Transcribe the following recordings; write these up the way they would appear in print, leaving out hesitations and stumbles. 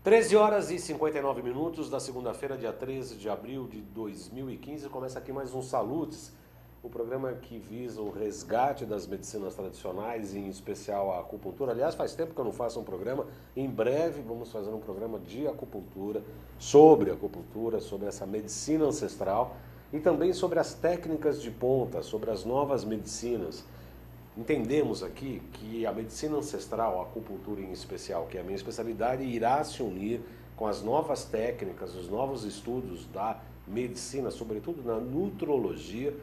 13 horas e 59 minutos da segunda-feira, dia 13 de abril de 2015. Começa aqui mais um Salutes, o programa que visa o resgate das medicinas tradicionais, em especial a acupuntura. Aliás, faz tempo que eu não faço um programa. Em breve vamos fazer um programa de acupuntura, sobre essa medicina ancestral e também sobre as técnicas de ponta, sobre as novas medicinas. Entendemos aqui que a medicina ancestral, a acupuntura em especial, que é a minha especialidade, irá se unir com as novas técnicas, os novos estudos da medicina, sobretudo na nutrologia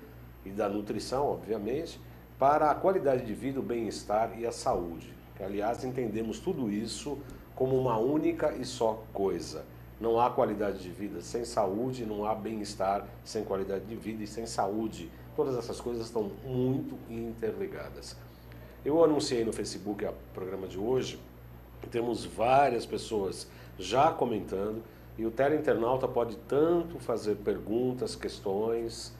e da nutrição, obviamente, para a qualidade de vida, o bem-estar e a saúde. Aliás, entendemos tudo isso como uma única e só coisa. Não há qualidade de vida sem saúde, não há bem-estar sem qualidade de vida e sem saúde. Todas essas coisas estão muito interligadas. Eu anunciei no Facebook o programa de hoje, temos várias pessoas já comentando, e o teleinternauta pode tanto fazer perguntas, questões,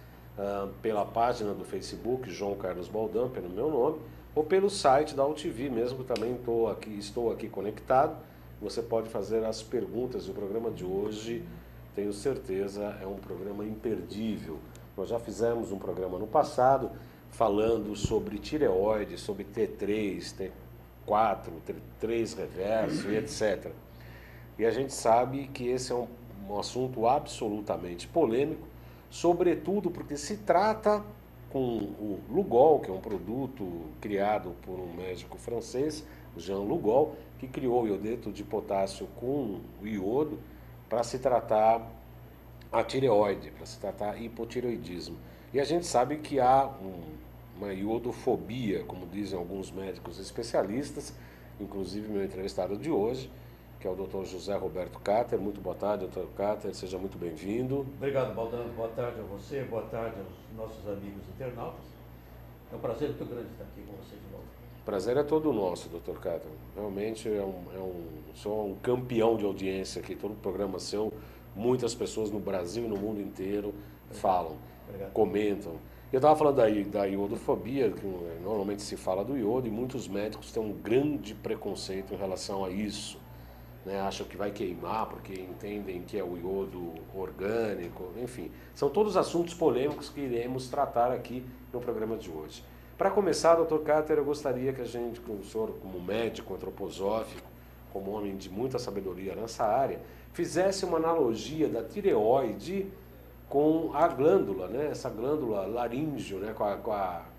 pela página do Facebook, João Carlos Baldam, pelo meu nome, ou pelo site da UTV mesmo, também estou aqui conectado. Você pode fazer as perguntas. O programa de hoje, tenho certeza, é um programa imperdível. Nós já fizemos um programa no passado falando sobre tireoide, sobre T3, T4, T3 reverso e etc. E a gente sabe que esse é um assunto absolutamente polêmico, sobretudo porque se trata com o Lugol, que é um produto criado por um médico francês, Jean Lugol, que criou o iodeto de potássio com o iodo para se tratar a tireoide, para se tratar hipotireoidismo. E a gente sabe que há uma iodofobia, como dizem alguns médicos especialistas, inclusive meu entrevistado de hoje, que é o Dr. José Roberto Cater. Muito boa tarde, Dr. Cater, seja muito bem-vindo. Obrigado, Baldam. Boa tarde a você, boa tarde aos nossos amigos internautas. É um prazer muito grande estar aqui com vocês de novo. O prazer é todo nosso, Dr. Cater. Realmente sou um campeão de audiência aqui, todo programa seu, muitas pessoas no Brasil e no mundo inteiro falam, comentam. Eu estava falando da iodofobia, que normalmente se fala do iodo, e muitos médicos têm um grande preconceito em relação a isso. Acham que vai queimar porque entendem que é o iodo orgânico, enfim. São todos assuntos polêmicos que iremos tratar aqui no programa de hoje. Para começar, Dr. Cater, eu gostaria que o senhor, como médico antroposófico, como homem de muita sabedoria nessa área, fizesse uma analogia da tireoide com a glândula, essa glândula laríngeo,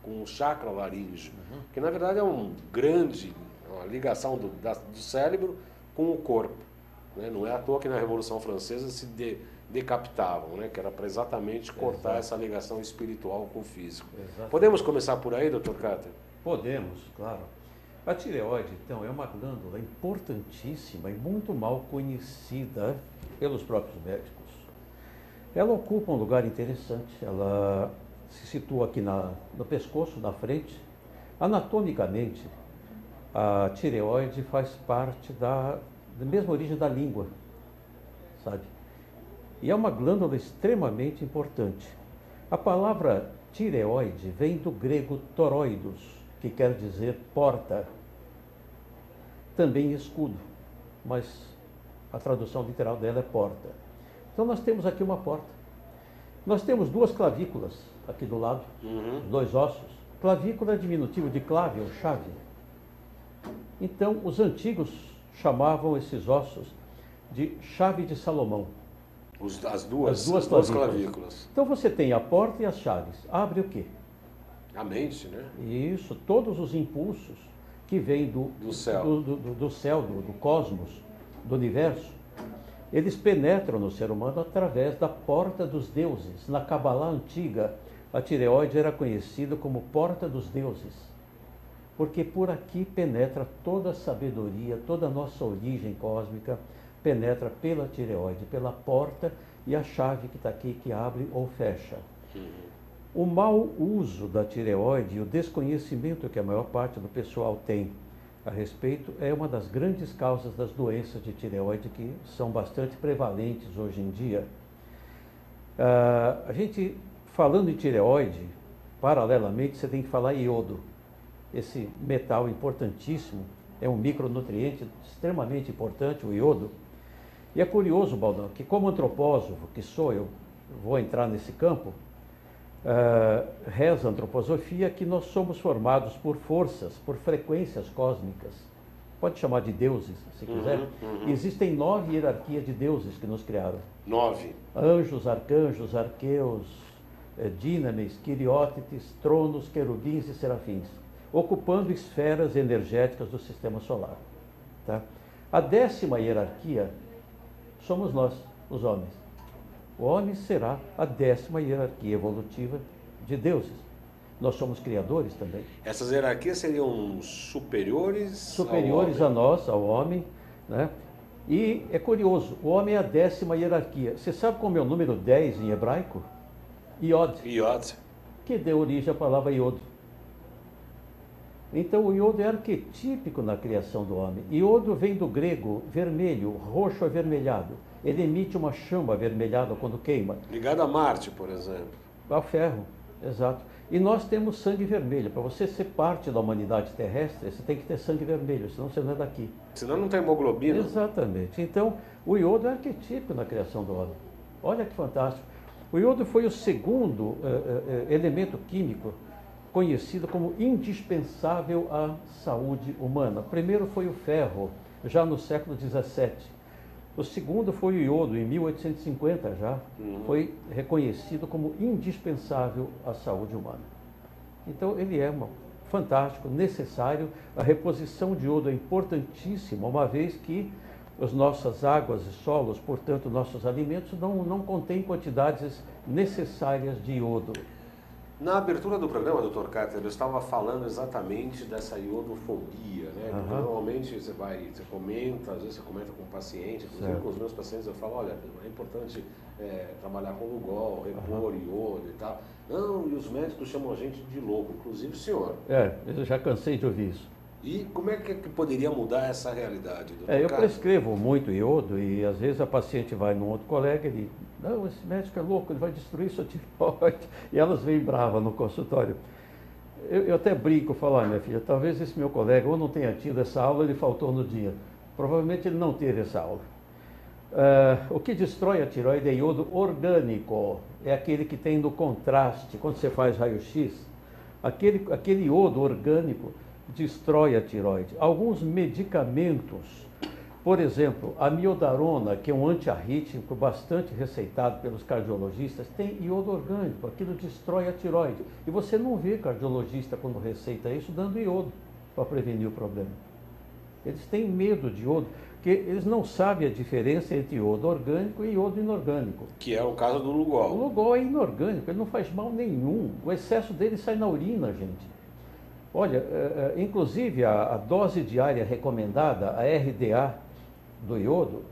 com o chakra laríngeo, que na verdade é uma ligação do cérebro com o corpo. Não é à toa que na Revolução Francesa se decapitavam, que era para exatamente cortar essa ligação espiritual com o físico. Exatamente. Podemos começar por aí, Dr. Cater? Podemos, claro. A tireoide, então, é uma glândula importantíssima e muito mal conhecida pelos próprios médicos. Ela ocupa um lugar interessante, ela se situa aqui no pescoço, na frente. Anatomicamente, a tireoide faz parte da mesma origem da língua, sabe? E é uma glândula extremamente importante. A palavra tireoide vem do grego toroidos, que quer dizer porta, também escudo, mas a tradução literal dela é porta. Então nós temos aqui uma porta. Nós temos duas clavículas aqui do lado, dois ossos. Clavícula é diminutivo de clave ou chave. Então os antigos chamavam esses ossos de chave de Salomão. As duas clavículas. Então você tem a porta e as chaves. Abre o quê? A mente, Isso, todos os impulsos que vêm do céu, do cosmos, do universo, eles penetram no ser humano através da porta dos deuses. Na Cabalá antiga, a tireoide era conhecida como porta dos deuses, porque por aqui penetra toda a sabedoria, toda a nossa origem cósmica, penetra pela tireoide, pela porta e a chave que está aqui, que abre ou fecha. O mau uso da tireoide e o desconhecimento que a maior parte do pessoal tem a respeito é uma das grandes causas das doenças de tireoide que são bastante prevalentes hoje em dia. A gente, falando em tireoide, paralelamente você tem que falar iodo. Esse metal importantíssimo, é um micronutriente extremamente importante, o iodo. E é curioso, Baldão, que como antropósofo que sou, eu vou entrar nesse campo, reza a antroposofia que nós somos formados por forças, por frequências cósmicas. Pode chamar de deuses, se quiser. Existem 9 hierarquias de deuses que nos criaram. 9. Anjos, arcanjos, arqueus, dínames, quiriótites, tronos, querubins e serafins, ocupando esferas energéticas do sistema solar. Tá? A 10ª hierarquia somos nós, os homens. O homem será a 10ª hierarquia evolutiva de deuses. Nós somos criadores também. Essas hierarquias seriam superiores a nós, ao homem, né? E é curioso, o homem é a 10ª hierarquia. Você sabe como é o número 10 em hebraico? Iod. Iod. Que deu origem à palavra iodo. Então o iodo é arquetípico na criação do homem. Iodo vem do grego vermelho, roxo avermelhado. Ele emite uma chama avermelhada quando queima. Ligado a Marte, por exemplo. Ao ferro, exato. E nós temos sangue vermelho. Para você ser parte da humanidade terrestre, você tem que ter sangue vermelho, senão você não é daqui. Senão não tem hemoglobina. Exatamente. Então, o iodo é arquetípico na criação do homem. Olha que fantástico. O iodo foi o segundo elemento químico conhecido como indispensável à saúde humana. O primeiro foi o ferro, já no século XVII. O segundo foi o iodo, em 1850 já, foi reconhecido como indispensável à saúde humana. Então ele é fantástico, necessário. A reposição de iodo é importantíssima, uma vez que as nossas águas e solos, portanto nossos alimentos, não contêm quantidades necessárias de iodo. Na abertura do programa, Dr. Cáter, eu estava falando exatamente dessa iodofobia, né? Normalmente você comenta, às vezes você comenta com o paciente, inclusive com os meus pacientes, eu falo, olha, é importante trabalhar com Lugol, repor iodo e tal. Não, e os médicos chamam a gente de louco, inclusive o senhor. Eu já cansei de ouvir isso. E como é que poderia mudar essa realidade, doutor Eu Cáter? prescrevo muito iodo e às vezes a paciente vai num outro colega e diz, não, esse médico é louco, ele vai destruir sua tireoide. E elas vêm bravas no consultório. Eu até brinco, falo, minha filha, talvez esse meu colega ou não tenha tido essa aula, ele faltou no dia. Provavelmente ele não teve essa aula. O que destrói a tireoide é iodo orgânico, é aquele que tem no contraste, quando você faz raio-x, aquele iodo orgânico destrói a tireoide. Alguns medicamentos, por exemplo, a miodarona, que é um antiarrítmico bastante receitado pelos cardiologistas, tem iodo orgânico, aquilo destrói a tireoide. E você não vê cardiologista, quando receita isso, dando iodo para prevenir o problema. Eles têm medo de iodo, porque eles não sabem a diferença entre iodo orgânico e iodo inorgânico. Que é o caso do Lugol. O Lugol é inorgânico, ele não faz mal nenhum. O excesso dele sai na urina, gente. Olha, inclusive a dose diária recomendada, a RDA do iodo,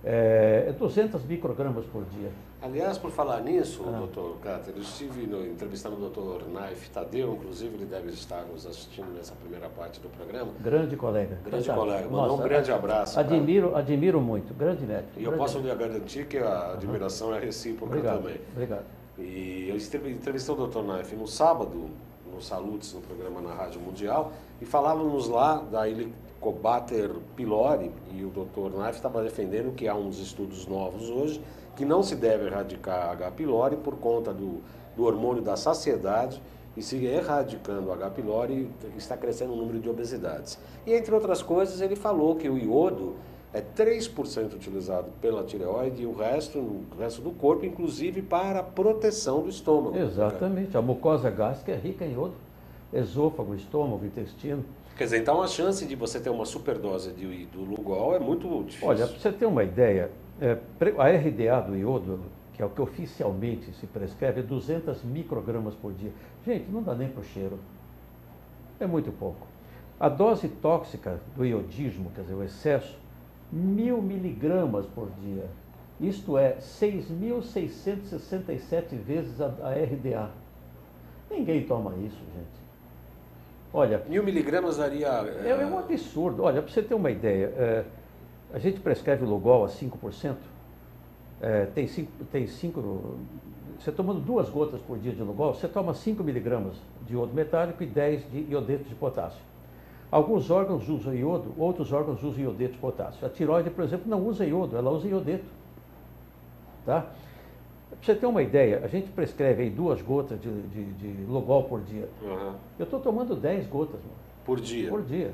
é 200 microgramas por dia. Aliás, por falar nisso, doutor Cáter, eu estive entrevistando o doutor Naif Tadeu, inclusive ele deve estar nos assistindo nessa primeira parte do programa. Grande colega. Grande colega, mandou um grande abraço. Admiro muito, grande médico. E eu posso lhe garantir que a admiração é recíproca também. Obrigado. E eu entrevistei o doutor Naif no sábado, no Salutes, no programa na Rádio Mundial, e falávamos lá da Helicobacter pylori, e o doutor Naif estava defendendo que há uns estudos novos hoje, que não se deve erradicar H. pylori por conta do hormônio da saciedade, e se erradicando H. pylori, está crescendo o número de obesidades. E entre outras coisas, ele falou que o iodo é 3% utilizado pela tireoide e o resto do corpo, inclusive para a proteção do estômago. Exatamente, a mucosa gástrica é rica em iodo, esôfago, estômago, intestino. Quer dizer, então a chance de você ter uma superdose do Lugol é muito difícil. Olha, para você ter uma ideia, a RDA do iodo, que é o que oficialmente se prescreve, é 200 microgramas por dia. Gente, não dá nem para o cheiro. É muito pouco. A dose tóxica do iodismo, quer dizer, o excesso, 1.000 miligramas por dia. Isto é 6.667 vezes a RDA. Ninguém toma isso, gente. Olha, 1.000 miligramas daria... É um absurdo. Olha, para você ter uma ideia, a gente prescreve Lugol a 5%. Tem 5... Você tomando 2 gotas por dia de Lugol, você toma 5 miligramas de iodo metálico e 10 de iodeto de potássio. Alguns órgãos usam iodo, outros órgãos usam iodeto de potássio. A tireoide, por exemplo, não usa iodo, ela usa iodeto. Tá? Para você ter uma ideia, a gente prescreve aí 2 gotas de Logol por dia. Uhum. Eu estou tomando 10 gotas, mano. Por dia? Por dia.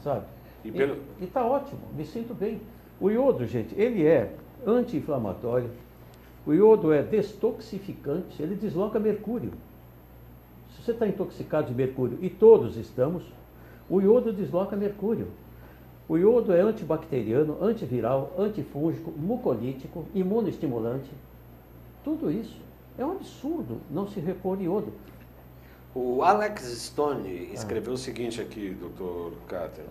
Sabe? E tá ótimo, me sinto bem. O iodo, gente, ele é anti-inflamatório, o iodo é destoxificante, ele desloca mercúrio. Se você está intoxicado de mercúrio, e todos estamos, o iodo desloca mercúrio. O iodo é antibacteriano, antiviral, antifúngico, mucolítico, imunoestimulante. Tudo isso. É um absurdo não se repor iodo. O Alex Stone escreveu o seguinte aqui, Dr. Cáter.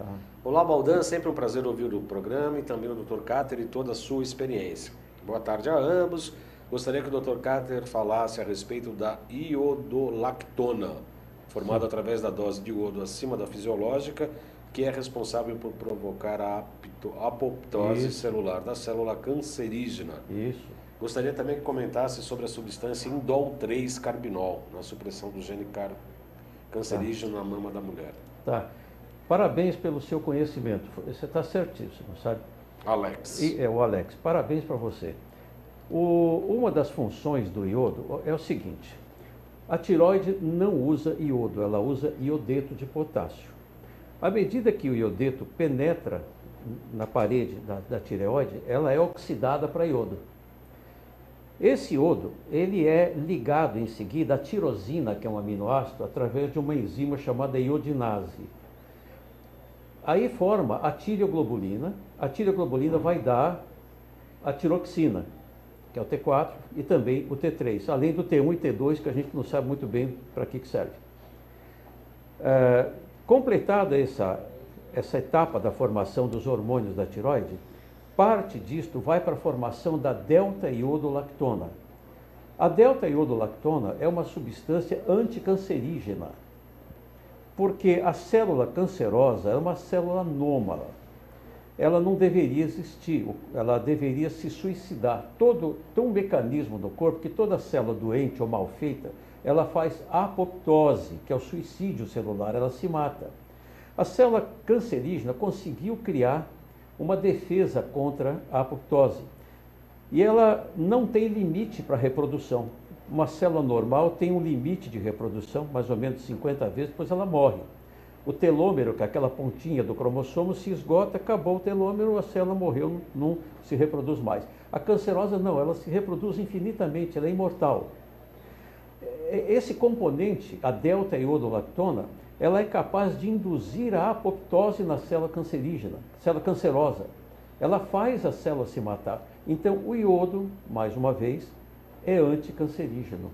Olá, Baldan, sempre um prazer ouvir o programa e também o Dr. Cáter e toda a sua experiência. Boa tarde a ambos. Gostaria que o Dr. Cáter falasse a respeito da iodolactona, formada através da dose de iodo acima da fisiológica, que é responsável por provocar a apoptose celular da célula cancerígena. Isso. Gostaria também que comentasse sobre a substância indol 3-carbinol, na supressão do gene cancerígeno na mama da mulher. Tá. Parabéns pelo seu conhecimento. Você está certíssimo, sabe? Alex. O Alex. Parabéns para você. Uma das funções do iodo é o seguinte. A tireoide não usa iodo, ela usa iodeto de potássio. À medida que o iodeto penetra na parede da tireoide, ela é oxidada para iodo. Esse iodo, ele é ligado em seguida à tirosina, que é um aminoácido, através de uma enzima chamada iodinase. Aí forma a tireoglobulina vai dar a tiroxina, que é o T4, e também o T3, além do T1 e T2, que a gente não sabe muito bem para que serve. Completada essa etapa da formação dos hormônios da tireoide, parte disto vai para a formação da delta-iodolactona. A delta-iodolactona é uma substância anticancerígena, porque a célula cancerosa é uma célula anômala. Ela não deveria existir, ela deveria se suicidar. Tem um mecanismo no corpo que toda célula doente ou mal feita, ela faz apoptose, que é o suicídio celular, ela se mata. A célula cancerígena conseguiu criar uma defesa contra a apoptose. E ela não tem limite para reprodução. Uma célula normal tem um limite de reprodução, mais ou menos 50 vezes, depois ela morre. O telômero, que é aquela pontinha do cromossomo, se esgota, acabou o telômero, a célula morreu, não se reproduz mais. A cancerosa não, ela se reproduz infinitamente, ela é imortal. Esse componente, a delta-iodolactona, ela é capaz de induzir a apoptose na célula cancerígena, célula cancerosa. Ela faz a célula se matar. Então, o iodo, mais uma vez, é anticancerígeno,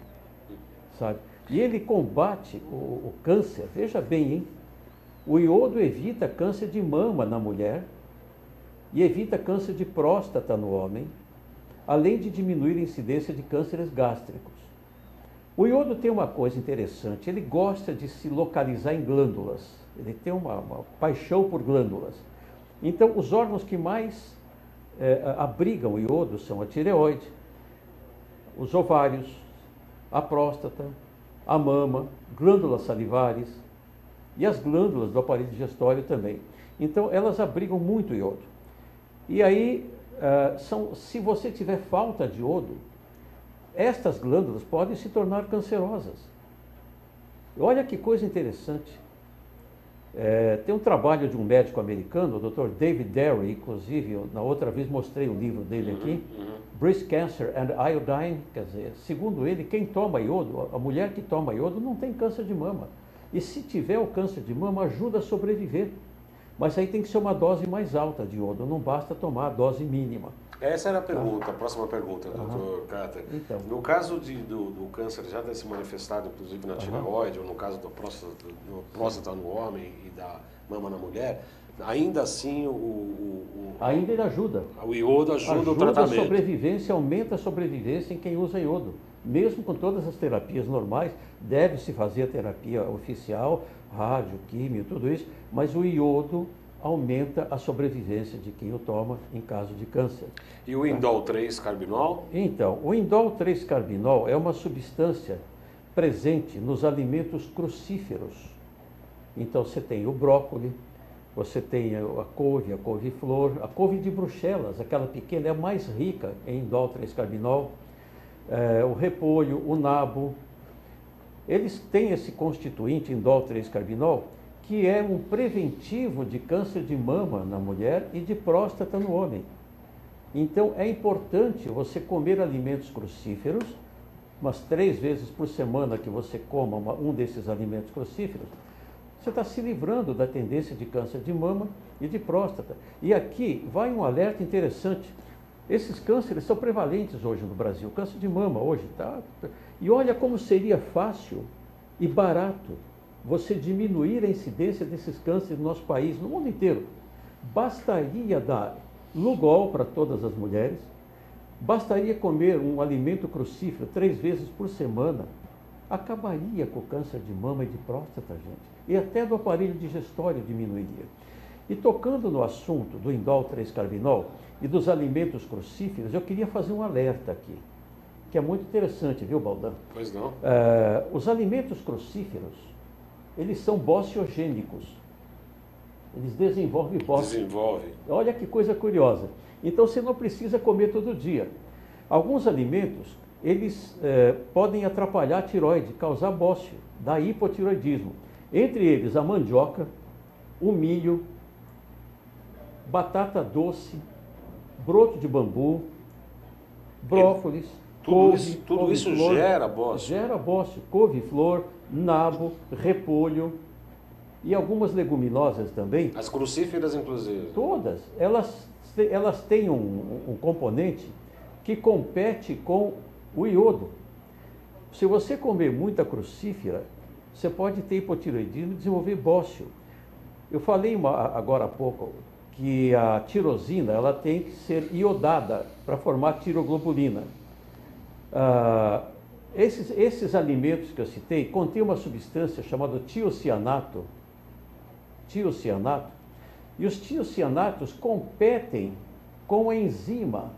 sabe? E ele combate o câncer, veja bem, hein? O iodo evita câncer de mama na mulher e evita câncer de próstata no homem, além de diminuir a incidência de cânceres gástricos. O iodo tem uma coisa interessante, ele gosta de se localizar em glândulas, ele tem uma paixão por glândulas. Então, os órgãos que mais abrigam o iodo são a tireoide, os ovários, a próstata, a mama, glândulas salivares e as glândulas do aparelho digestório também. Então, elas abrigam muito iodo. E aí, se você tiver falta de iodo, estas glândulas podem se tornar cancerosas. Olha que coisa interessante. Tem um trabalho de um médico americano, o Dr. David Derry, inclusive, eu, na outra vez mostrei o livro dele aqui, Breast Cancer and Iodine, quer dizer, segundo ele, quem toma iodo, a mulher que toma iodo não tem câncer de mama. E se tiver o câncer de mama, ajuda a sobreviver. Mas aí tem que ser uma dose mais alta de iodo, não basta tomar a dose mínima. Essa era a pergunta, a próxima pergunta, Dr. Cáter. Então. No caso do câncer já ter se manifestado, inclusive na tireoide, ou no caso do próstata no homem e da mama na mulher, ainda assim ainda ele ajuda. O iodo ajuda o tratamento. Ajuda a sobrevivência, aumenta a sobrevivência em quem usa iodo. Mesmo com todas as terapias normais, deve-se fazer a terapia oficial, rádio, químio, tudo isso, mas o iodo aumenta a sobrevivência de quem o toma em caso de câncer. E o indol 3-carbinol? Então, o indol 3-carbinol é uma substância presente nos alimentos crucíferos. Então você tem o brócolis, você tem a couve-flor, a couve de Bruxelas, aquela pequena, é a mais rica em indol 3-carbinol, o repolho, o nabo. Eles têm esse constituinte indol 3-carbinol, que é um preventivo de câncer de mama na mulher e de próstata no homem. Então é importante você comer alimentos crucíferos, umas 3 vezes por semana que você coma um desses alimentos crucíferos, você está se livrando da tendência de câncer de mama e de próstata. E aqui vai um alerta interessante. Esses cânceres são prevalentes hoje no Brasil. O câncer de mama hoje está... E olha como seria fácil e barato você diminuir a incidência desses cânceres no nosso país, no mundo inteiro. Bastaria dar Lugol para todas as mulheres, bastaria comer um alimento crucífero 3 vezes por semana, acabaria com o câncer de mama e de próstata, gente. E até do aparelho digestório diminuiria. E tocando no assunto do indol 3-carbinol e dos alimentos crucíferos, eu queria fazer um alerta aqui, que é muito interessante, viu, Baldan? Pois não. Os alimentos crucíferos, eles são bociogênicos. Eles desenvolvem bócio. Desenvolve. Olha que coisa curiosa. Então você não precisa comer todo dia. Alguns alimentos, eles podem atrapalhar a tireoide, causar bócio, dar hipotireoidismo. Entre eles a mandioca, o milho, batata doce, broto de bambu, brócolis, couve. Tudo isso gera bócio. Gera bócio. Couve-flor, nabo, repolho e algumas leguminosas também. As crucíferas, inclusive. Todas. Elas têm um componente que compete com o iodo. Se você comer muita crucífera, você pode ter hipotireoidismo e desenvolver bócio. Eu falei agora há pouco que a tirosina ela tem que ser iodada para formar tiroglobulina. Esses alimentos que eu citei contêm uma substância chamada tiocianato, e os tiocianatos competem com a enzima,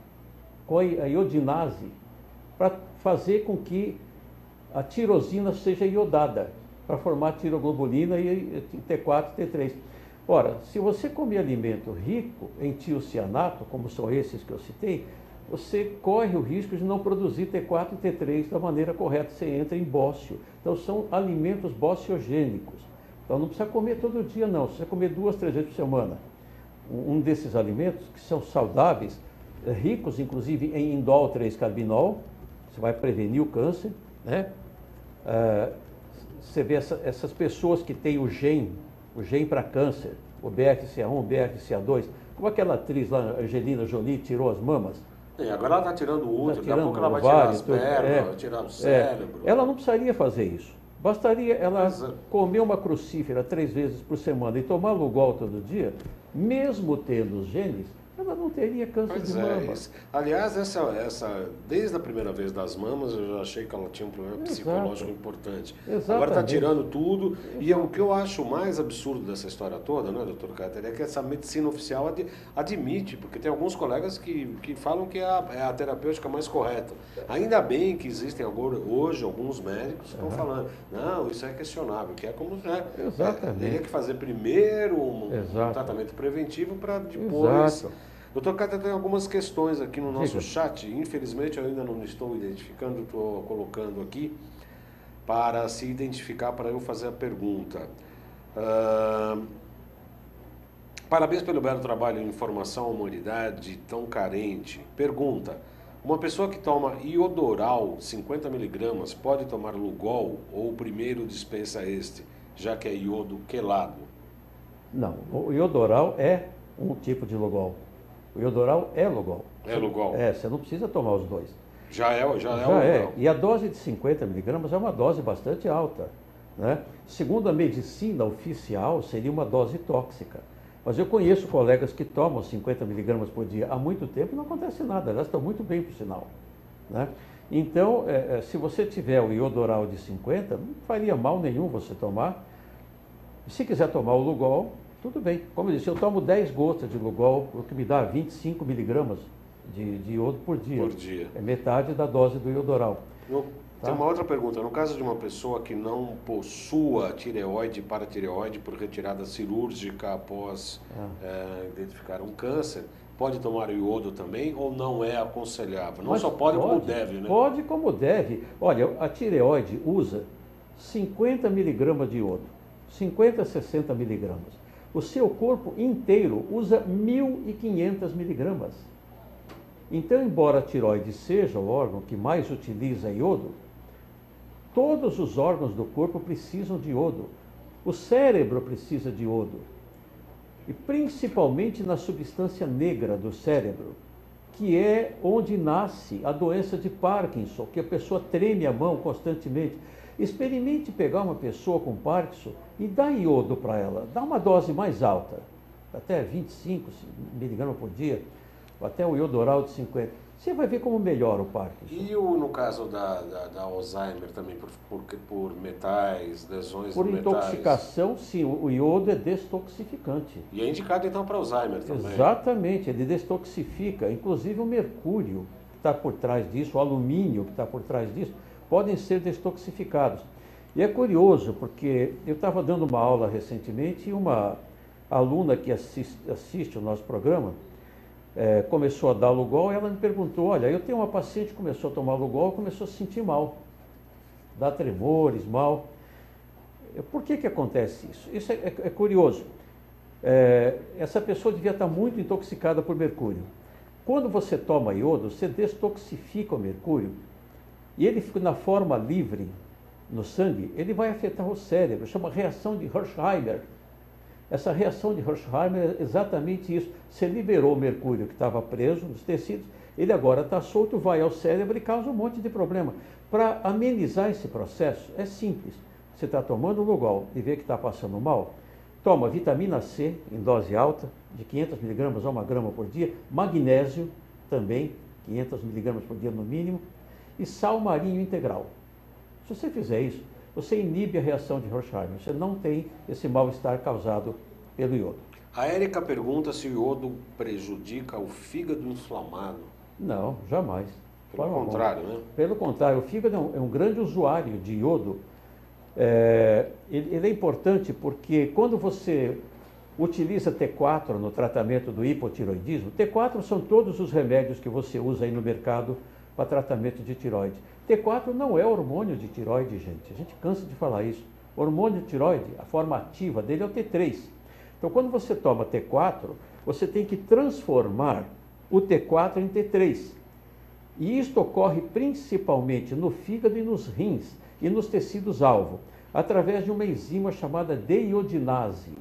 com a iodinase, para fazer com que a tirosina seja iodada, para formar tiroglobulina e T4 e T3. Ora, se você comer alimento rico em tiocianato, como são esses que eu citei, você corre o risco de não produzir T4 e T3 da maneira correta, você entra em bócio. Então são alimentos bociogênicos. Então não precisa comer todo dia não, você precisa comer 2, 3 vezes por semana. Um desses alimentos que são saudáveis, ricos inclusive em indol 3-carbinol, você vai prevenir o câncer, né? Você vê essas pessoas que têm o gene para câncer, o BRCA1, o BRCA2, como aquela atriz lá, Angelina Jolie, tirou as mamas. Agora ela está tirando o útero, daqui a pouco ela vai tirar as pernas, vai tirar o cérebro. Ela não precisaria fazer isso. Bastaria ela comer uma crucífera 3 vezes por semana e tomar Lugol todo dia, mesmo tendo os genes, ela não teria câncer de mama. Aliás, desde a primeira vez das mamas, eu já achei que ela tinha um problema psicológico importante. Exatamente. Agora está tirando tudo. E o que eu acho mais absurdo dessa história toda, né, doutor Cáter, é que essa medicina oficial admite, porque tem alguns colegas que falam que é a terapêutica mais correta. Ainda bem que existem hoje alguns médicos que estão falando, não, isso é questionável, que é como teria que fazer primeiro um tratamento preventivo para depois... Doutor Cáter, tem algumas questões aqui no nosso chat. Infelizmente, eu ainda não estou identificando, estou colocando aqui para se identificar, para eu fazer a pergunta. Parabéns pelo belo trabalho em informação à humanidade tão carente. Pergunta, uma pessoa que toma iodoral 50 miligramas pode tomar Lugol ou primeiro dispensa este, já que é iodo quelado? Não, o iodoral é um tipo de Lugol. O iodoral é Lugol. É Lugol. Você não precisa tomar os dois. Já é o Lugol. E a dose de 50 miligramas é uma dose bastante alta, né? Segundo a medicina oficial, seria uma dose tóxica. Mas eu conheço colegas que tomam 50 miligramas por dia há muito tempo e não acontece nada. Elas estão muito bem, por sinal, né? Então, se você tiver o iodoral de 50, não faria mal nenhum você tomar. Se quiser tomar o Lugol, tudo bem. Como eu disse, eu tomo 10 gotas de Lugol, o que me dá 25 miligramas de iodo por dia. É metade da dose do iodoral. Tá? Tem uma outra pergunta. No caso de uma pessoa que não possua tireoide e paratireoide por retirada cirúrgica após identificar um câncer, pode tomar o iodo também ou não é aconselhável? Não. Mas só pode como deve, né? Pode como deve. Olha, a tireoide usa 50 miligramas de iodo, 50 a 60 miligramas. O seu corpo inteiro usa 1.500 miligramas. Então, embora a tireoide seja o órgão que mais utiliza iodo, todos os órgãos do corpo precisam de iodo. O cérebro precisa de iodo. E principalmente na substância negra do cérebro, que é onde nasce a doença de Parkinson, que a pessoa treme a mão constantemente. Experimente pegar uma pessoa com Parkinson e dá iodo para ela. Dá uma dose mais alta, até 25 miligramas por dia, ou até o iodo oral de 50. Você vai ver como melhora o Parkinson. E no caso da Alzheimer também, por metais, lesões por de metais? Por intoxicação, sim, o iodo é destoxificante. E é indicado então para Alzheimer também? Exatamente, ele destoxifica. Inclusive o mercúrio que está por trás disso, o alumínio que está por trás disso, podem ser destoxificados. E é curioso, porque eu estava dando uma aula recentemente e uma aluna que assiste o nosso programa, começou a dar Lugol e ela me perguntou, olha, eu tenho uma paciente que começou a tomar Lugol e começou a se sentir mal, dá tremores, mal. Por que acontece isso? Isso é curioso. Essa pessoa devia estar muito intoxicada por mercúrio. Quando você toma iodo, você destoxifica o mercúrio e ele fica na forma livre no sangue, ele vai afetar o cérebro, chama reação de Hersheimer. Essa reação de Hersheimer é exatamente isso. Você liberou o mercúrio que estava preso nos tecidos, ele agora está solto, vai ao cérebro e causa um monte de problema. Para amenizar esse processo, é simples. Você está tomando Lugol e vê que está passando mal, toma vitamina C em dose alta, de 500 miligramas a 1 grama por dia, magnésio também, 500 miligramas por dia no mínimo, e sal marinho integral. Se você fizer isso, você inibe a reação de Hersheimer. Você não tem esse mal-estar causado pelo iodo. A Érica pergunta se o iodo prejudica o fígado inflamado. Não, jamais. Pelo contrário, né? Pelo contrário, o fígado é um grande usuário de iodo. Ele é importante porque quando você utiliza T4 no tratamento do hipotiroidismo, T4 são todos os remédios que você usa aí no mercado para tratamento de tiroide. T4 não é hormônio de tiroide, gente. A gente cansa de falar isso. O hormônio de tiroide, a forma ativa dele é o T3. Então, quando você toma T4, você tem que transformar o T4 em T3. E isto ocorre principalmente no fígado e nos rins e nos tecidos-alvo, através de uma enzima chamada deiodinase.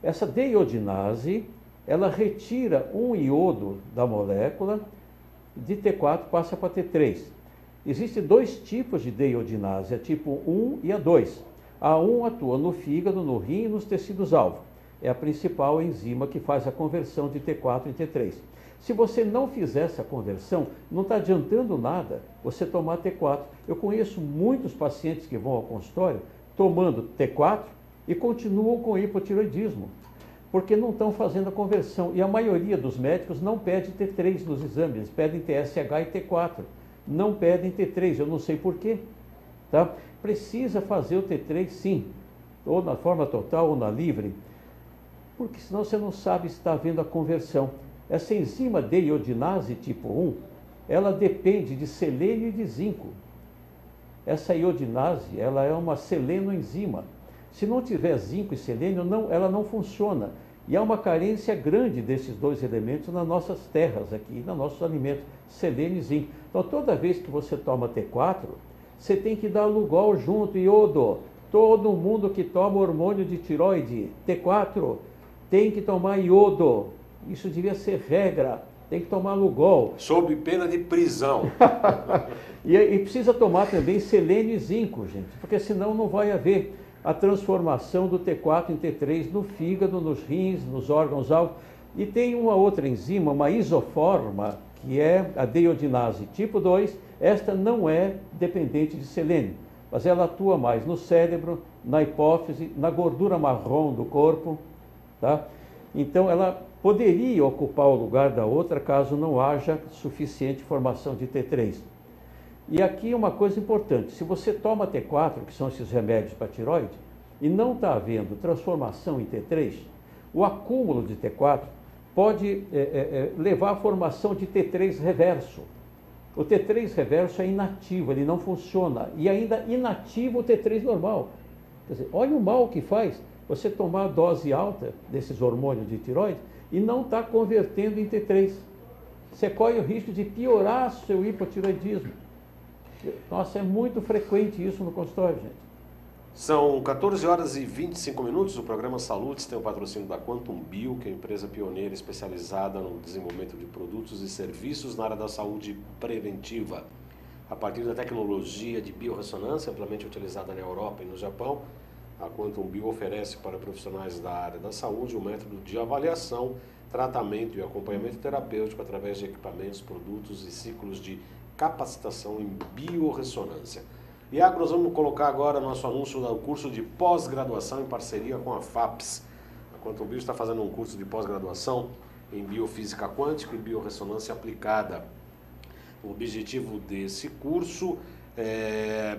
Essa deiodinase, ela retira um iodo da molécula, de T4 passa para T3. Existem dois tipos de deiodinase, a tipo 1 e a 2. A 1 atua no fígado, no rim e nos tecidos-alvo. É a principal enzima que faz a conversão de T4 em T3. Se você não fizer essa conversão, não está adiantando nada você tomar T4. Eu conheço muitos pacientes que vão ao consultório tomando T4 e continuam com hipotiroidismo, porque não estão fazendo a conversão. E a maioria dos médicos não pede T3 nos exames, eles pedem TSH e T4. Não pedem T3, eu não sei porquê. Tá? Precisa fazer o T3 sim, ou na forma total ou na livre, porque senão você não sabe se está havendo a conversão. Essa enzima deiodinase tipo 1, ela depende de selênio e de zinco. Essa iodinase, ela é uma selenoenzima. Se não tiver zinco e selênio, ela não funciona. E há uma carência grande desses dois elementos nas nossas terras aqui, nos nossos alimentos, selênio e zinco. Então, toda vez que você toma T4, você tem que dar Lugol junto, iodo. Todo mundo que toma hormônio de tiroide, T4, tem que tomar iodo. Isso devia ser regra. Tem que tomar Lugol. Sob pena de prisão. e precisa tomar também selênio e zinco, gente, porque senão não vai haver a transformação do T4 em T3 no fígado, nos rins, nos órgãos-alvo. E tem uma outra enzima, uma isoforma, que é a deiodinase tipo 2. Esta não é dependente de selênio, mas ela atua mais no cérebro, na hipófise, na gordura marrom do corpo. Tá? Então, ela poderia ocupar o lugar da outra caso não haja suficiente formação de T3. E aqui uma coisa importante, se você toma T4, que são esses remédios para tireoide, e não está havendo transformação em T3, o acúmulo de T4 pode levar à formação de T3 reverso. O T3 reverso é inativo, ele não funciona, e ainda inativa o T3 normal. Quer dizer, olha o mal que faz você tomar dose alta desses hormônios de tireoide e não está convertendo em T3. Você corre o risco de piorar seu hipotireoidismo. Nossa, é muito frequente isso no consultório, gente. São 14 horas e 25 minutos. O programa Saúde tem o patrocínio da Quantum Bio, que é a empresa pioneira especializada no desenvolvimento de produtos e serviços na área da saúde preventiva. A partir da tecnologia de biorressonância, amplamente utilizada na Europa e no Japão, a Quantum Bio oferece para profissionais da área da saúde um método de avaliação, tratamento e acompanhamento terapêutico através de equipamentos, produtos e ciclos de capacitação em biorressonância. E nós vamos colocar agora nosso anúncio do curso de pós-graduação em parceria com a FAPES. A Quantum Bio está fazendo um curso de pós-graduação em biofísica quântica e biorressonância aplicada. O objetivo desse curso é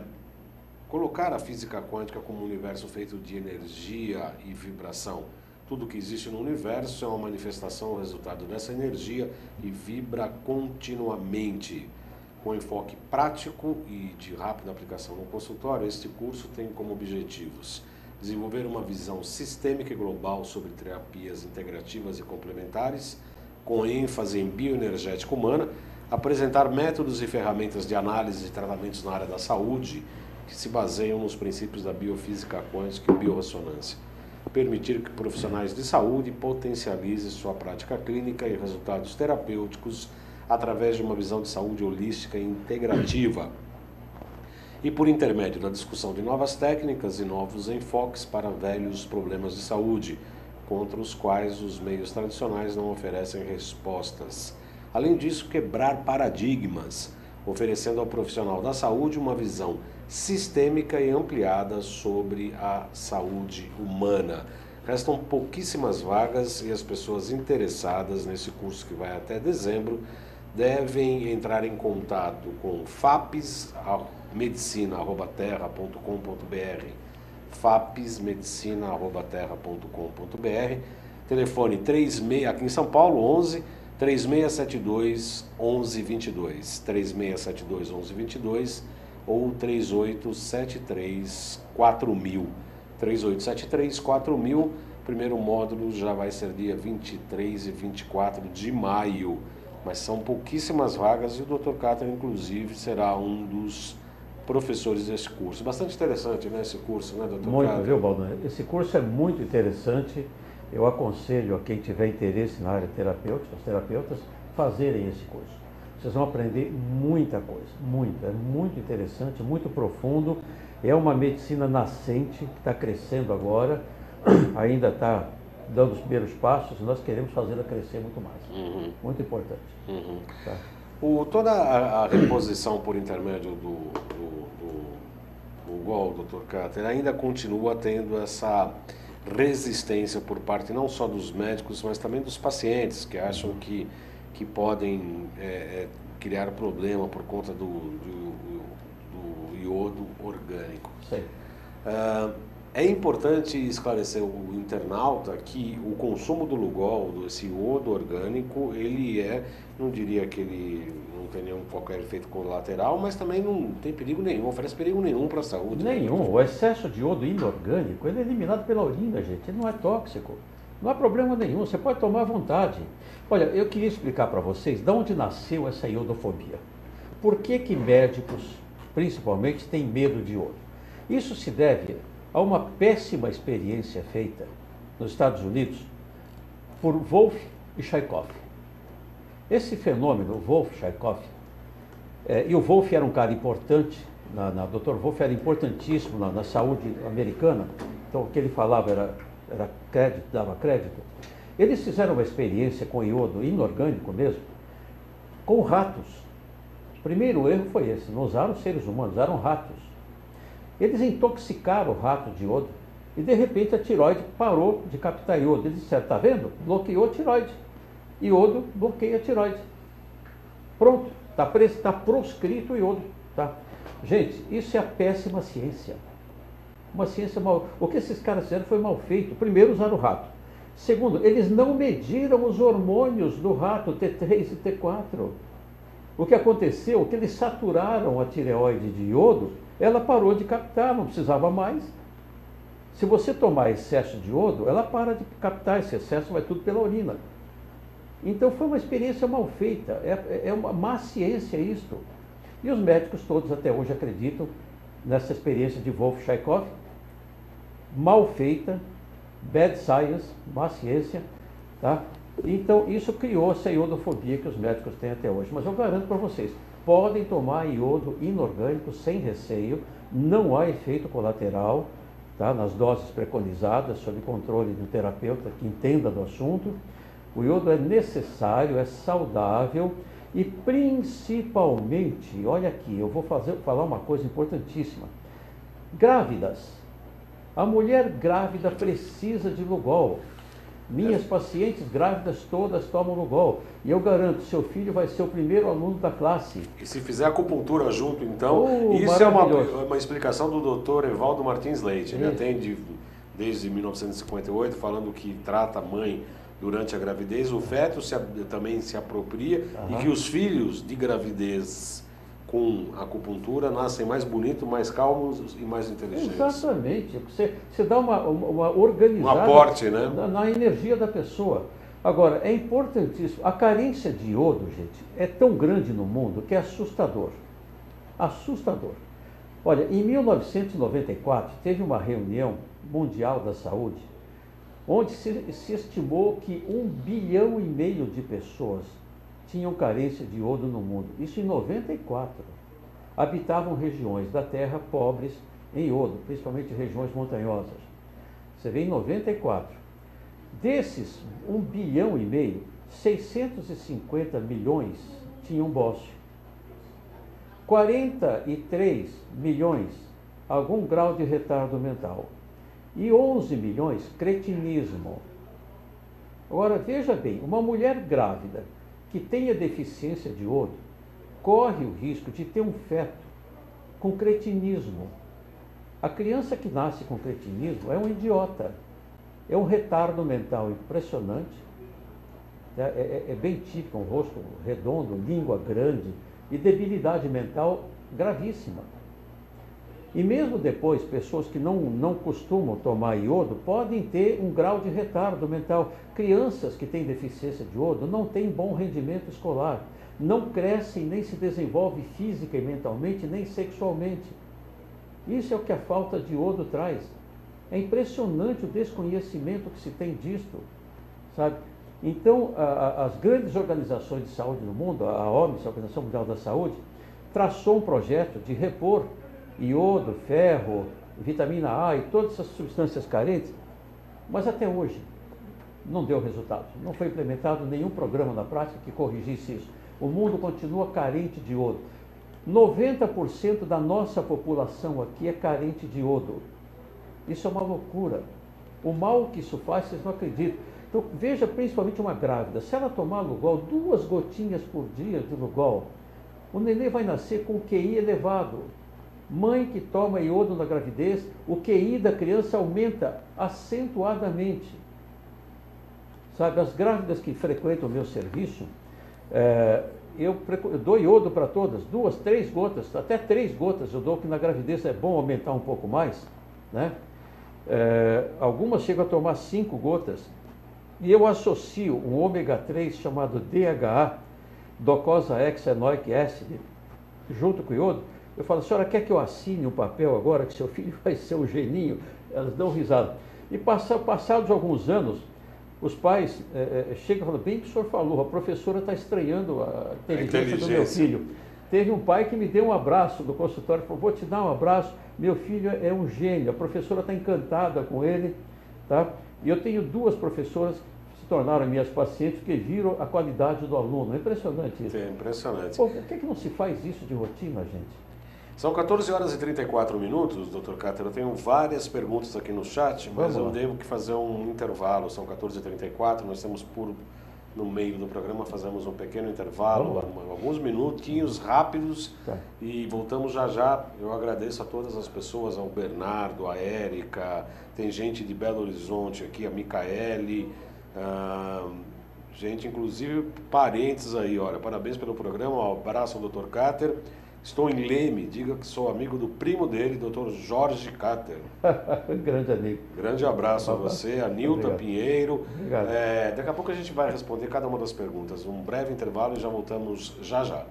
colocar a física quântica como um universo feito de energia e vibração. Tudo que existe no universo é uma manifestação, o resultado dessa energia e vibra continuamente. Com enfoque prático e de rápida aplicação no consultório, este curso tem como objetivos desenvolver uma visão sistêmica e global sobre terapias integrativas e complementares, com ênfase em bioenergética humana, apresentar métodos e ferramentas de análise e tratamentos na área da saúde que se baseiam nos princípios da biofísica quântica e biorressonância, permitir que profissionais de saúde potencializem sua prática clínica e resultados terapêuticos através de uma visão de saúde holística e integrativa, e por intermédio da discussão de novas técnicas e novos enfoques para velhos problemas de saúde, contra os quais os meios tradicionais não oferecem respostas. Além disso, quebrar paradigmas, oferecendo ao profissional da saúde uma visão sistêmica e ampliada sobre a saúde humana. Restam pouquíssimas vagas e as pessoas interessadas nesse curso, que vai até dezembro, devem entrar em contato com fapesmedicina@terra.com.br, fapesmedicina@terra.com.br, telefone 36, aqui em São Paulo, 11 3672 1122, 3672 1122 ou 3873 4000, 3873 4000. Primeiro módulo já vai ser dia 23 e 24 de maio. Mas são pouquíssimas vagas e o Dr. Cáter, inclusive, será um dos professores desse curso. Bastante interessante, né, esse curso, né, Dr. Cáter? Muito, viu, Baldan? Esse curso é muito interessante. Eu aconselho a quem tiver interesse na área terapêutica, os terapeutas, fazerem esse curso. Vocês vão aprender muita coisa, muita. É muito interessante, muito profundo. É uma medicina nascente que está crescendo agora, ainda está dando os primeiros passos, e nós queremos fazê-la crescer muito mais. Muito importante. Tá? Toda a reposição por intermédio do GOL, Dr. Cáter, ainda continua tendo essa resistência por parte não só dos médicos, mas também dos pacientes, que acham que podem criar problema por conta do iodo orgânico. Sim. É importante esclarecer o internauta que o consumo do Lugol, desse iodo orgânico, ele não diria que ele não tem qualquer efeito colateral, mas também não tem perigo nenhum, oferece perigo nenhum para a saúde. Nenhum. Né? O excesso de iodo inorgânico, ele é eliminado pela urina, gente, ele não é tóxico. Não há problema nenhum, você pode tomar à vontade. Olha, eu queria explicar para vocês de onde nasceu essa iodofobia. Por que médicos, principalmente, têm medo de iodo? Isso se deve a uma péssima experiência feita nos Estados Unidos por Wolff e Chaikoff. Esse fenômeno, Wolff e Chaikoff, e o Wolff era um cara importante, Dr. Wolff era importantíssimo na saúde americana, então o que ele falava era crédito, dava crédito. Eles fizeram uma experiência com iodo inorgânico mesmo, com ratos. O primeiro erro foi esse, não usaram seres humanos, usaram ratos. Eles intoxicaram o rato de iodo e de repente a tireoide parou de captar iodo. Eles disseram, está vendo? Bloqueou a tireoide. Iodo bloqueia a tireoide. Pronto, está proscrito o iodo. Tá? Gente, isso é a péssima ciência. Uma ciência mal... O que esses caras fizeram foi mal feito. Primeiro, usaram o rato. Segundo, eles não mediram os hormônios do rato, T3 e T4. O que aconteceu é que eles saturaram a tireoide de iodo, ela parou de captar, não precisava mais. Se você tomar excesso de iodo, ela para de captar, esse excesso vai tudo pela urina. Então foi uma experiência mal feita, é uma má ciência isto. E os médicos todos até hoje acreditam nessa experiência de Wolff-Chaikoff, mal feita, bad science, má ciência, tá? Então isso criou essa iodofobia que os médicos têm até hoje. Mas eu garanto para vocês, podem tomar iodo inorgânico sem receio, não há efeito colateral, tá? Nas doses preconizadas, sob controle do terapeuta que entenda do assunto. O iodo é necessário, é saudável e principalmente, olha aqui, eu vou falar uma coisa importantíssima. Grávidas. A mulher grávida precisa de Lugol. Minhas pacientes grávidas todas tomam Lugol. E eu garanto, seu filho vai ser o primeiro aluno da classe. E se fizer acupuntura junto, então, isso é uma explicação do Dr. Evaldo Martins Leite. Ele atende desde 1958, falando que trata a mãe durante a gravidez, o feto também se apropria e que os filhos de gravidez com acupuntura nascem mais bonitos, mais calmos e mais inteligentes. Exatamente. Você dá uma organizada um aporte, né? na energia da pessoa. Agora, é importantíssimo. A carência de iodo, gente, é tão grande no mundo que é assustador. Assustador. Olha, em 1994, teve uma reunião mundial da saúde, onde se estimou que 1,5 bilhão de pessoas tinham carência de iodo no mundo. Isso em 94. Habitavam regiões da Terra pobres em iodo, principalmente regiões montanhosas. Você vê em 94. Desses 1,5 bilhão, 650 milhões tinham bócio. 43 milhões, algum grau de retardo mental. E 11 milhões, cretinismo. Agora, veja bem, uma mulher grávida que tenha deficiência de iodo corre o risco de ter um feto com cretinismo. A criança que nasce com cretinismo é um idiota, é um retardo mental impressionante, é bem típico, um rosto redondo, língua grande e debilidade mental gravíssima. E mesmo depois, pessoas que não costumam tomar iodo podem ter um grau de retardo mental. Crianças que têm deficiência de iodo não têm bom rendimento escolar, não crescem nem se desenvolvem física e mentalmente, nem sexualmente. Isso é o que a falta de iodo traz. É impressionante o desconhecimento que se tem disto, sabe? Então, as grandes organizações de saúde no mundo, a OMS, a Organização Mundial da Saúde, traçou um projeto de repor iodo, ferro, vitamina A e todas essas substâncias carentes, mas até hoje não deu resultado. Não foi implementado nenhum programa na prática que corrigisse isso. O mundo continua carente de iodo. 90% da nossa população aqui é carente de iodo. Isso é uma loucura. O mal que isso faz, vocês não acreditam. Então, veja principalmente uma grávida. Se ela tomar Lugol, 2 gotinhas por dia de Lugol, o nenê vai nascer com o QI elevado. Mãe que toma iodo na gravidez, o QI da criança aumenta acentuadamente. Sabe, as grávidas que frequentam o meu serviço, eu dou iodo para todas, 2, 3 gotas, até 3 gotas eu dou, que na gravidez é bom aumentar um pouco mais, né? Algumas chegam a tomar 5 gotas, e eu associo um ômega 3 chamado DHA, docosahexaenoic acid, junto com o iodo. Eu falo, a senhora quer que eu assine um papel agora que seu filho vai ser um geninho? Elas dão risada. E passados alguns anos, os pais chegam e falam, bem que o senhor falou, a professora está estranhando a inteligência do meu filho. Teve um pai que me deu um abraço do consultório, falou, vou te dar um abraço, meu filho é um gênio, a professora está encantada com ele, tá? E eu tenho 2 professoras que se tornaram minhas pacientes, que viram a qualidade do aluno. É impressionante isso. É impressionante. Pô, por que não se faz isso de rotina, gente? São 14 horas e 34 minutos, Dr. Cáter. Eu tenho várias perguntas aqui no chat, mas eu devo que fazer um intervalo. São 14h34, nós temos por no meio do programa, fazemos um pequeno intervalo, alguns minutinhos rápidos e voltamos já já. Eu agradeço a todas as pessoas, ao Bernardo, a Érica, tem gente de Belo Horizonte aqui, a Micaele, gente, inclusive parentes aí, olha, parabéns pelo programa, um abraço ao Dr. Cáter. Estou em Leme, diga que sou amigo do primo dele, Dr. Jorge Cáter. Grande amigo. Grande abraço a você, a Nilton Pinheiro. Obrigado. Daqui a pouco a gente vai responder cada uma das perguntas. Um breve intervalo e já voltamos já já.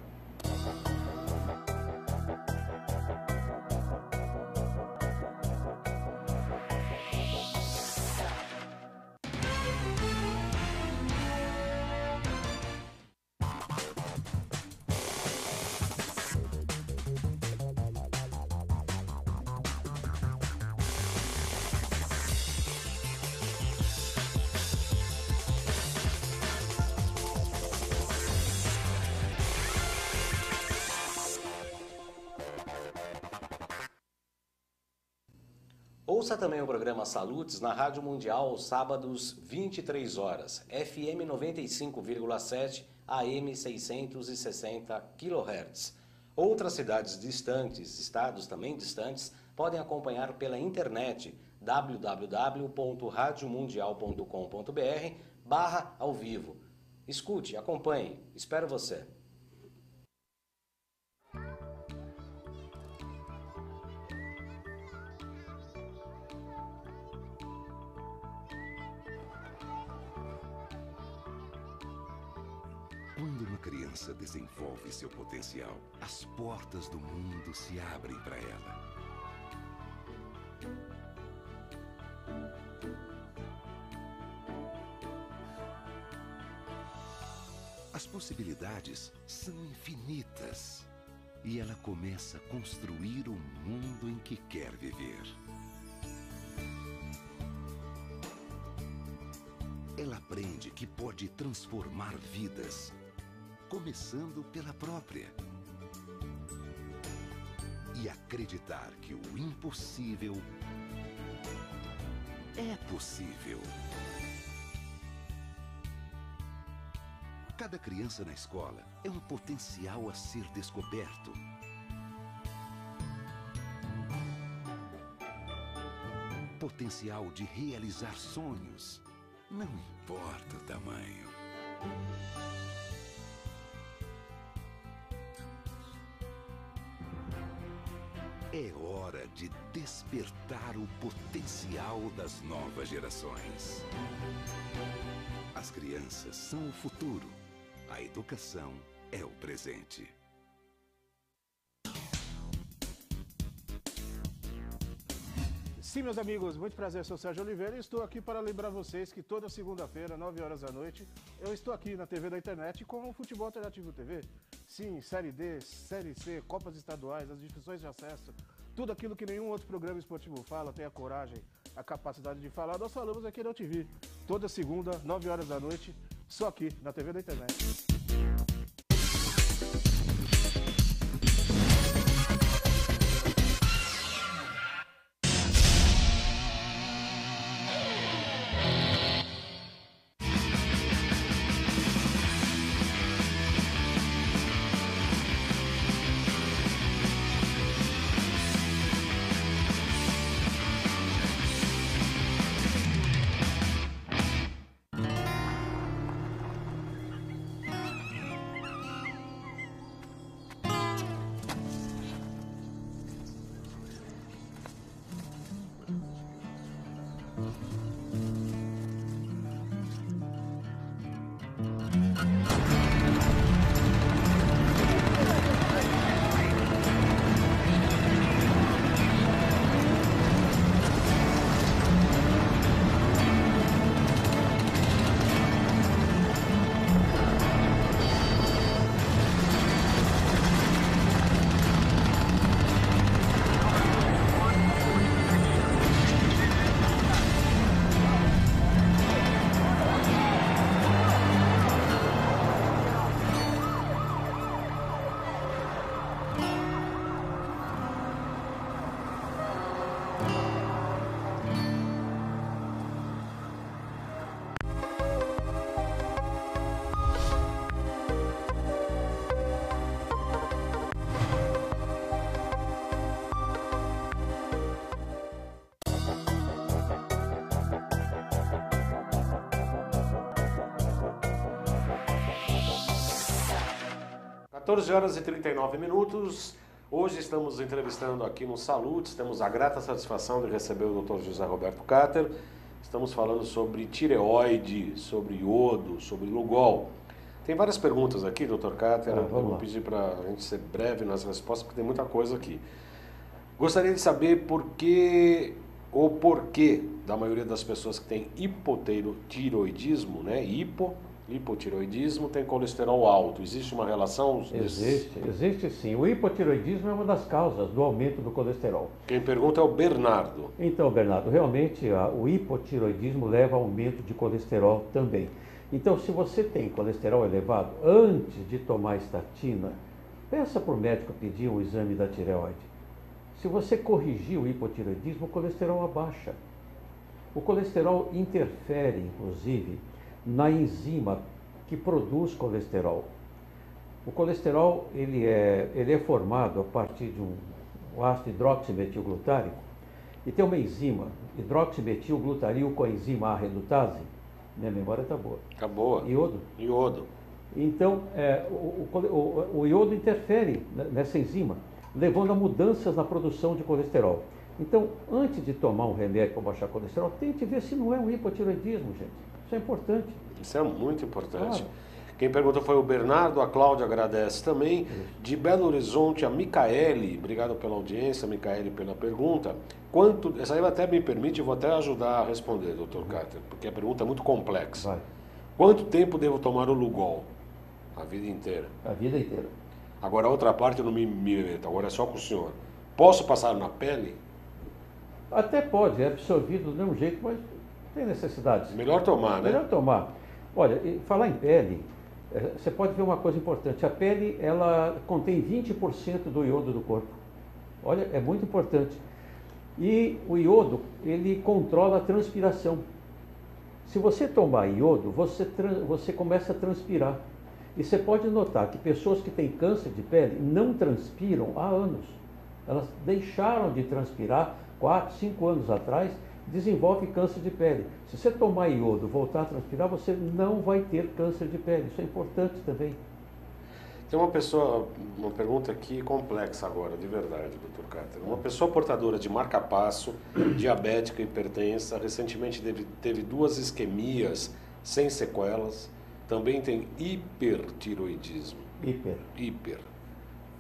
Ouça também o programa Salutes na Rádio Mundial aos sábados, 23 horas, FM 95,7, AM 660 kHz. Outras cidades distantes, estados também distantes, podem acompanhar pela internet www.radiomundial.com.br/ao vivo. Escute, acompanhe, espero você. Quando uma criança desenvolve seu potencial, as portas do mundo se abrem para ela. As possibilidades são infinitas e ela começa a construir o mundo em que quer viver. Ela aprende que pode transformar vidas, começando pela própria. E acreditar que o impossível é possível. Cada criança na escola é um potencial a ser descoberto. Potencial de realizar sonhos, não importa o tamanho. É hora de despertar o potencial das novas gerações. As crianças são o futuro. A educação é o presente. Sim, meus amigos, muito prazer, sou Sérgio Oliveira e estou aqui para lembrar vocês que toda segunda-feira, 9 horas da noite, eu estou aqui na TV da internet com o Futebol Alternativo TV. Sim, Série D, Série C, Copas Estaduais, as divisões de acesso, tudo aquilo que nenhum outro programa esportivo fala, tem a coragem, a capacidade de falar, nós falamos aqui na TV. Toda segunda, 9 horas da noite, só aqui na TV da internet. 14 horas e 39 minutos. Hoje estamos entrevistando aqui no Salutes, temos a grata satisfação de receber o Dr. José Roberto Katter. Estamos falando sobre tireoide, sobre iodo, sobre Lugol. Tem várias perguntas aqui, Dr. Katter. Eu vou pedir para a gente ser breve nas respostas, porque tem muita coisa aqui. Gostaria de saber por que ou porquê da maioria das pessoas que têm hipotireoidismo, né? Hipotireoidismo tem colesterol alto. Existe uma relação? Existe sim. O hipotireoidismo é uma das causas do aumento do colesterol. Quem pergunta é o Bernardo. Então, Bernardo, realmente o hipotireoidismo leva a aumento de colesterol também. Então, se você tem colesterol elevado, antes de tomar estatina, peça para o médico pedir um exame da tireoide. Se você corrigir o hipotireoidismo, o colesterol abaixa. O colesterol interfere, inclusive, na enzima que produz colesterol. O colesterol ele é formado a partir de um ácido hidroximetilglutárico e tem uma enzima, hidroximetilglutaril com a enzima A-redutase. Minha memória está boa. Está boa. Iodo. Então, o iodo interfere nessa enzima, levando a mudanças na produção de colesterol. Então, antes de tomar um remédio para baixar colesterol, tente ver se não é um hipotireoidismo, gente. Isso é importante. Isso é muito importante. Claro. Quem perguntou foi o Bernardo, a Cláudia agradece também. De Belo Horizonte, a Micaele, obrigado pela audiência, Micaele, pela pergunta. Essa aí até me permite, eu vou até ajudar a responder, Dr. Katter, porque a pergunta é muito complexa. Vai. Quanto tempo devo tomar o Lugol? A vida inteira. A vida inteira. Agora a outra parte eu não me meto, agora é só com o senhor. Posso passar na pele? Até pode, é absorvido do mesmo jeito, mas tem necessidade. Melhor tomar, né? Melhor tomar. Olha, falar em pele, você pode ver uma coisa importante. A pele, ela contém 20% do iodo do corpo. Olha, é muito importante. E o iodo, ele controla a transpiração. Se você tomar iodo, você começa a transpirar. E você pode notar que pessoas que têm câncer de pele não transpiram há anos. Elas deixaram de transpirar 4, 5 anos atrás, desenvolve câncer de pele. Se você tomar iodo, voltar a transpirar, você não vai ter câncer de pele. Isso é importante também. Tem uma pergunta aqui complexa agora, de verdade, Dr. Katter. Uma pessoa portadora de marca-passo, diabética, hipertensa, recentemente teve 2 isquemias sem sequelas, também tem hipertireoidismo. Hiper.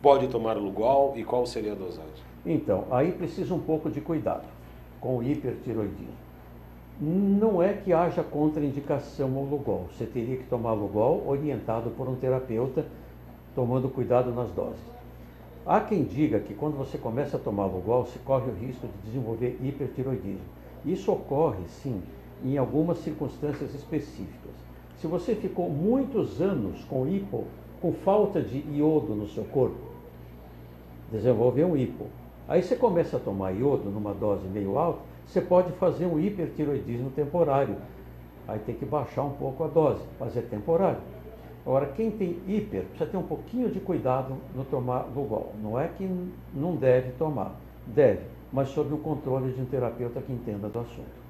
Pode tomar Lugol e qual seria a dosagem? Então, aí precisa um pouco de cuidado com o hipertireoidismo. Não é que haja contraindicação ao Lugol. Você teria que tomar Lugol orientado por um terapeuta, tomando cuidado nas doses. Há quem diga que quando você começa a tomar Lugol, você corre o risco de desenvolver hipertireoidismo. Isso ocorre, sim, em algumas circunstâncias específicas. Se você ficou muitos anos com falta de iodo no seu corpo, desenvolveu um hipo. Aí você começa a tomar iodo numa dose meio alta, você pode fazer um hipertireoidismo temporário. Aí tem que baixar um pouco a dose, mas é temporário. Agora, quem tem hiper, precisa ter um pouquinho de cuidado no tomar Lugol. Não é que não deve tomar, deve, mas sob o controle de um terapeuta que entenda do assunto.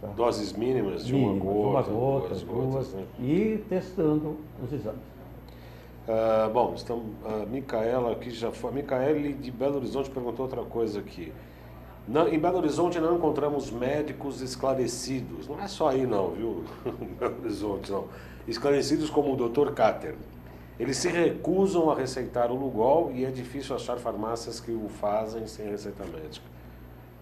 Tá? Doses mínimas de uma gota, duas gotas, né? E testando os exames. Bom, estamos, a Micaela aqui já foi. A Micaele de Belo Horizonte perguntou outra coisa aqui. Em Belo Horizonte não encontramos médicos esclarecidos. Não é só aí não, viu? Em Belo Horizonte não. Esclarecidos como o Dr. Katter. Eles se recusam a receitar o Lugol e é difícil achar farmácias que o fazem sem receita médica.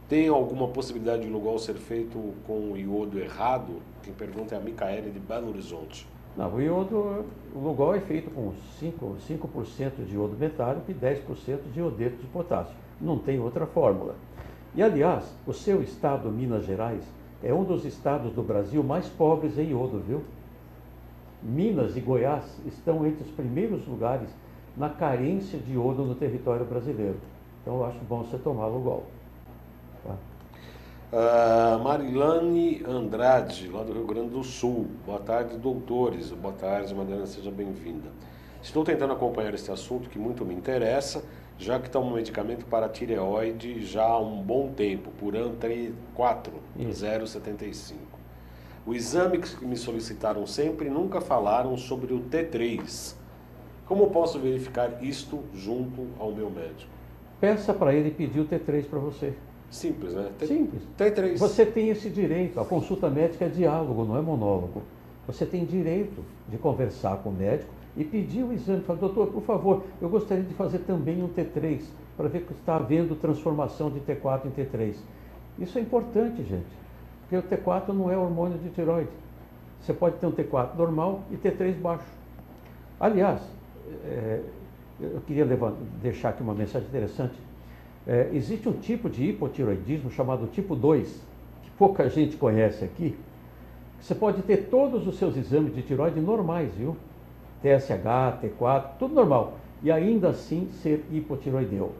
Tem alguma possibilidade de o Lugol ser feito com o iodo errado? Quem pergunta é a Micaele de Belo Horizonte. Não, o Lugol é feito com 5% de iodo metálico e 10% de iodeto de potássio. Não tem outra fórmula. E, aliás, o seu estado, Minas Gerais, é um dos estados do Brasil mais pobres em iodo, viu? Minas e Goiás estão entre os primeiros lugares na carência de iodo no território brasileiro. Então, eu acho bom você tomar Lugol. Tá? Marilane Andrade, lá do Rio Grande do Sul. Boa tarde, doutores. Boa tarde, Mariana, seja bem-vinda. Estou tentando acompanhar esse assunto que muito me interessa, já que tomo um medicamento para tireoide já há um bom tempo, Puran 075. O exame que me solicitaram sempre nunca falaram sobre o T3. Como posso verificar isto junto ao meu médico? Peça para ele pedir o T3 para você. Simples, né? Simples. T3. Você tem esse direito. A consulta médica é diálogo, não é monólogo. Você tem direito de conversar com o médico e pedir o exame. Fala, doutor, por favor, eu gostaria de fazer também um T3 para ver que está havendo transformação de T4 em T3. Isso é importante, gente, porque o T4 não é hormônio de tireoide. Você pode ter um T4 normal e T3 baixo. Aliás, eu queria deixar aqui uma mensagem interessante. Existe um tipo de hipotireoidismo chamado tipo 2, que pouca gente conhece aqui. Você pode ter todos os seus exames de tireoide normais, viu? TSH, T4, tudo normal. E ainda assim ser hipotireoideu.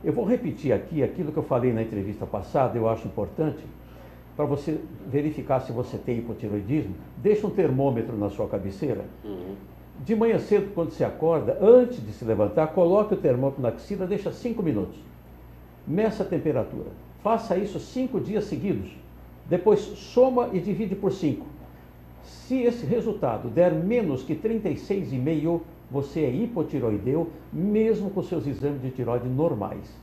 Eu vou repetir aqui aquilo que eu falei na entrevista passada, eu acho importante, para você verificar se você tem hipotireoidismo. Deixa um termômetro na sua cabeceira. De manhã cedo, quando você acorda, antes de se levantar, coloque o termômetro na axila, deixa 5 minutos. Meça a temperatura. Faça isso 5 dias seguidos. Depois soma e divide por 5. Se esse resultado der menos que 36,5, você é hipotireoideu, mesmo com seus exames de tireoide normais.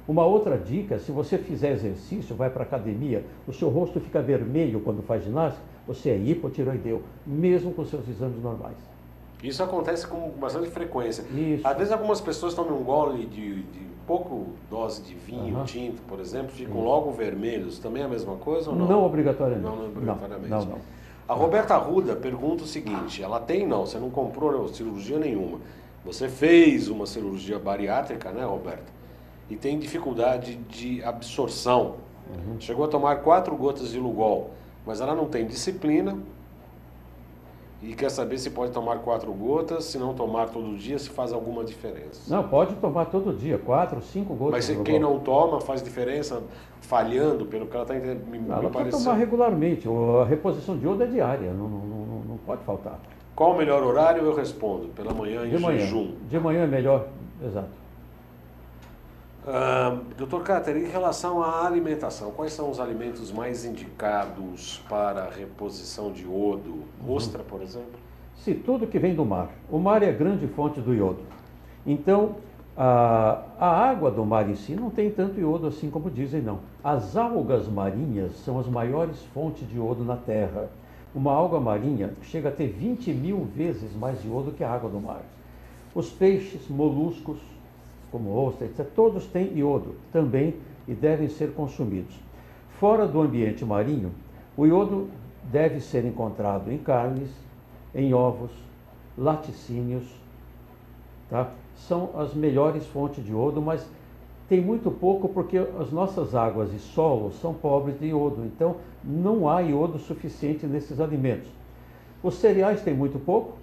Uma outra dica, se você fizer exercício, vai para a academia, o seu rosto fica vermelho quando faz ginástica, você é hipotireoideu, mesmo com seus exames normais. Isso acontece com bastante frequência. Isso. Às vezes algumas pessoas tomam um gole de pouco dose de vinho, tinto, por exemplo, ficam logo vermelhos. Também é a mesma coisa ou não? Não obrigatoriamente. Não obrigatoriamente. Não. A Roberta Arruda pergunta o seguinte, ela tem não, você não comprou cirurgia nenhuma. Você fez uma cirurgia bariátrica, né, Roberta? E tem dificuldade de absorção. Chegou a tomar 4 gotas de Lugol, mas ela não tem disciplina e quer saber se pode tomar 4 gotas, se não tomar todo dia, se faz alguma diferença. Não, pode tomar todo dia, 4, 5 gotas. Mas de quem Lugol. não toma faz diferença, falhando, pelo que ela está entendendo, me Ela pode pareceu. tomar regularmente, a reposição de iodo é diária, não pode faltar. Qual o melhor horário? Eu respondo, pela manhã em jejum. De manhã é melhor, exato. Dr. Cáter, em relação à alimentação, quais são os alimentos mais indicados para a reposição de iodo? Ostra, por exemplo? Se tudo que vem do mar. O mar é a grande fonte do iodo. Então, a água do mar em si não tem tanto iodo assim como dizem, não. As algas marinhas são as maiores fontes de iodo na Terra. Uma alga marinha chega a ter 20.000 vezes mais iodo que a água do mar. Os peixes, moluscos, como ostra, etc., todos têm iodo também e devem ser consumidos. Fora do ambiente marinho, o iodo deve ser encontrado em carnes, em ovos, laticínios, tá? São as melhores fontes de iodo, mas tem muito pouco porque as nossas águas e solos são pobres de iodo, então não há iodo suficiente nesses alimentos. Os cereais têm muito pouco,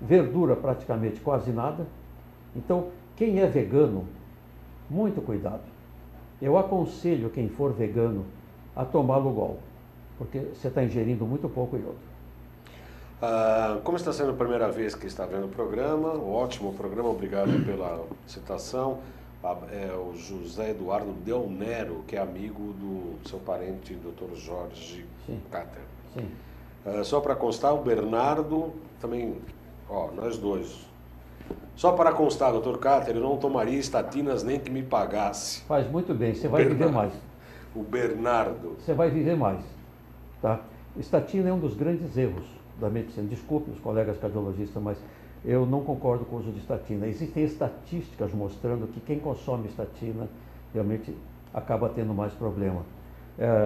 verdura praticamente quase nada, então quem é vegano, muito cuidado. Eu aconselho quem for vegano a tomar Lugol, porque você está ingerindo muito pouco iodo. Como está sendo a primeira vez que está vendo o programa, um ótimo programa, obrigado pela citação. É o José Eduardo Del Nero, que é amigo do seu parente, Dr. Jorge Cáter. Sim. Só para constar, o Bernardo também, nós dois. Só para constar, Dr. Cáter, eu não tomaria estatinas nem que me pagasse. Faz muito bem, você vai viver mais. O Bernardo. Você vai viver mais. Tá? Estatina é um dos grandes erros da medicina. Desculpe os colegas cardiologistas, mas eu não concordo com o uso de estatina. Existem estatísticas mostrando que quem consome estatina realmente acaba tendo mais problema.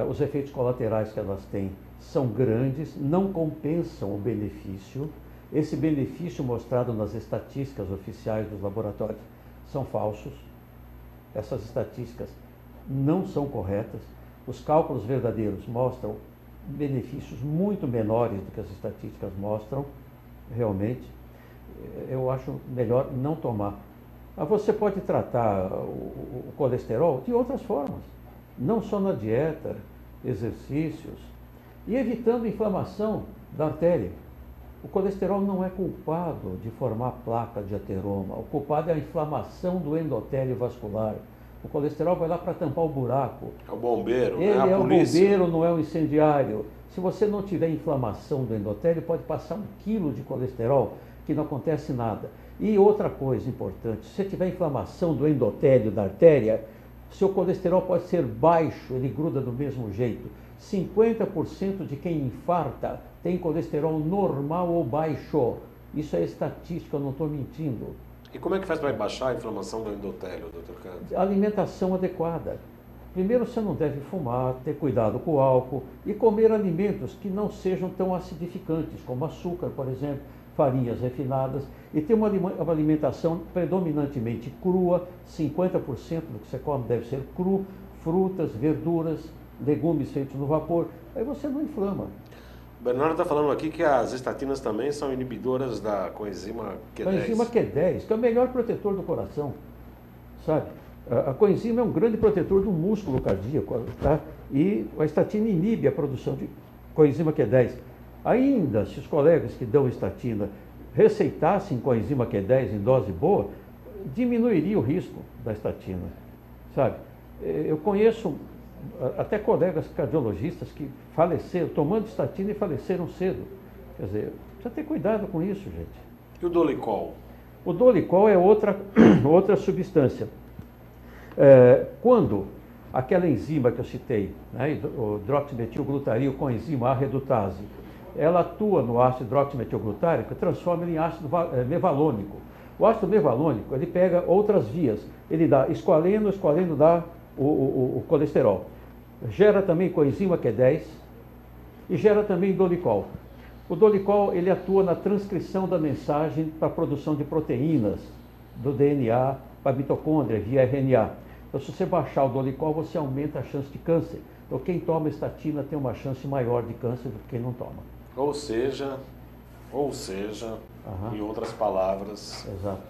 Os efeitos colaterais que elas têm são grandes, não compensam o benefício. Esse benefício mostrado nas estatísticas oficiais dos laboratórios são falsos. Essas estatísticas não são corretas. Os cálculos verdadeiros mostram benefícios muito menores do que as estatísticas mostram, realmente. Eu acho melhor não tomar. Você pode tratar o colesterol de outras formas, não só na dieta, exercícios, e evitando inflamação da artéria. O colesterol não é culpado de formar placa de ateroma, o culpado é a inflamação do endotélio vascular. O colesterol vai lá para tampar o buraco. É o bombeiro, Ele é a é polícia. o bombeiro, não é o incendiário. Se você não tiver inflamação do endotélio, pode passar 1 quilo de colesterol que não acontece nada. E outra coisa importante, se você tiver inflamação do endotélio da artéria, seu colesterol pode ser baixo, ele gruda do mesmo jeito. 50% de quem infarta tem colesterol normal ou baixo. Isso é estatística, eu não estou mentindo. E como é que faz para baixar a inflamação do endotélio, doutor Cândido? Alimentação adequada. Primeiro, você não deve fumar, ter cuidado com o álcool e comer alimentos que não sejam tão acidificantes, como açúcar, por exemplo, farinhas refinadas, e ter uma alimentação predominantemente crua, 50% do que você come deve ser cru, frutas, verduras, legumes feitos no vapor, aí você não inflama. O Bernardo está falando aqui que as estatinas também são inibidoras da coenzima Q10. Coenzima Q10, que é o melhor protetor do coração, sabe? A coenzima é um grande protetor do músculo cardíaco, tá? E a estatina inibe a produção de coenzima Q10. Ainda, se os colegas que dão estatina receitassem coenzima Q10 em dose boa, diminuiria o risco da estatina, sabe? Eu conheço até colegas cardiologistas que faleceram, tomando estatina e faleceram cedo. Quer dizer, precisa ter cuidado com isso, gente. E o Dolicol? O Dolicol é outra substância. Quando aquela enzima que eu citei, né, o hidroximetilglutaril com a enzima A redutase, ela atua no ácido hidroximetilglutárico e transforma ele em ácido mevalônico. O ácido mevalônico, ele pega outras vias, ele dá esqualeno, o esqualeno dá o colesterol. Gera também coenzima Q10 e gera também Dolicol. O Dolicol, ele atua na transcrição da mensagem para a produção de proteínas do DNA para a mitocôndria via RNA. Então, se você baixar o Dolicol, você aumenta a chance de câncer. Então, quem toma estatina tem uma chance maior de câncer do que quem não toma. Ou seja, em outras palavras, exato,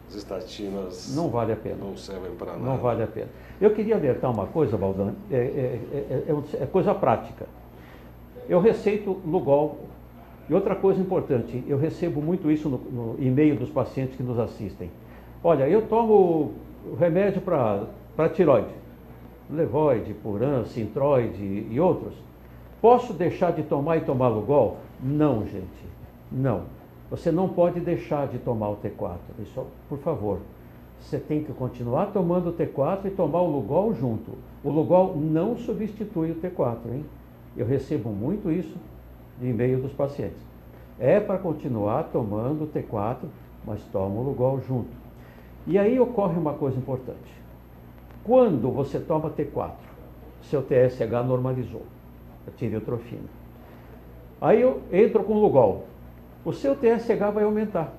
as estatinas não vale a pena. Não servem para nada. Não vale a pena. Eu queria alertar uma coisa, Valdan, é coisa prática. Eu receito Lugol. E outra coisa importante, eu recebo muito isso no e-mail dos pacientes que nos assistem. Olha, eu tomo remédio para tiroide, Levoide, Puran, Sintroide e outros. Posso deixar de tomar e tomar Lugol? Não, gente, não. Você não pode deixar de tomar o T4, isso, por favor. Você tem que continuar tomando o T4 e tomar o Lugol junto. O Lugol não substitui o T4, hein? Eu recebo muito isso de e-mail dos pacientes. É para continuar tomando o T4, mas toma o Lugol junto. E aí ocorre uma coisa importante. Quando você toma T4, seu TSH normalizou, a tireotrofina. Aí eu entro com o Lugol. O seu TSH vai aumentar.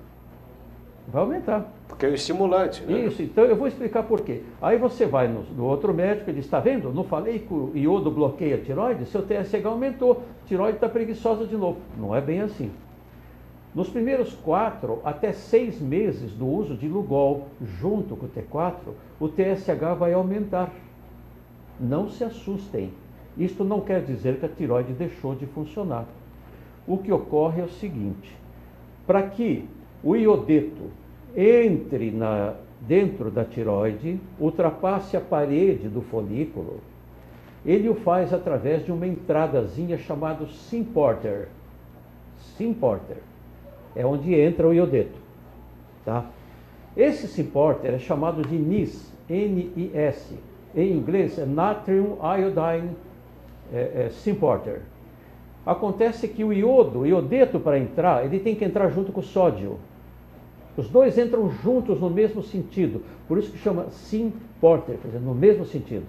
Vai aumentar. Porque é o estimulante, né? Isso, então eu vou explicar por quê. Aí você vai no outro médico e diz, está vendo? Não falei que o iodo bloqueia a tireoide? Seu TSH aumentou, a tireoide está preguiçosa de novo. Não é bem assim. Nos primeiros 4 até 6 meses do uso de Lugol junto com o T4, o TSH vai aumentar. Não se assustem. Isto não quer dizer que a tireoide deixou de funcionar. O que ocorre é o seguinte, para que o iodeto entre dentro da tireoide, ultrapasse a parede do folículo, ele o faz através de uma entradazinha chamada Symporter. Symporter é onde entra o iodeto, tá? Esse Symporter é chamado de NIS, N-I-S. Em inglês é Natrium Iodine Symporter. Acontece que o iodeto para entrar, ele tem que entrar junto com o sódio. Os dois entram juntos no mesmo sentido, por isso que chama Symporter, quer dizer, no mesmo sentido.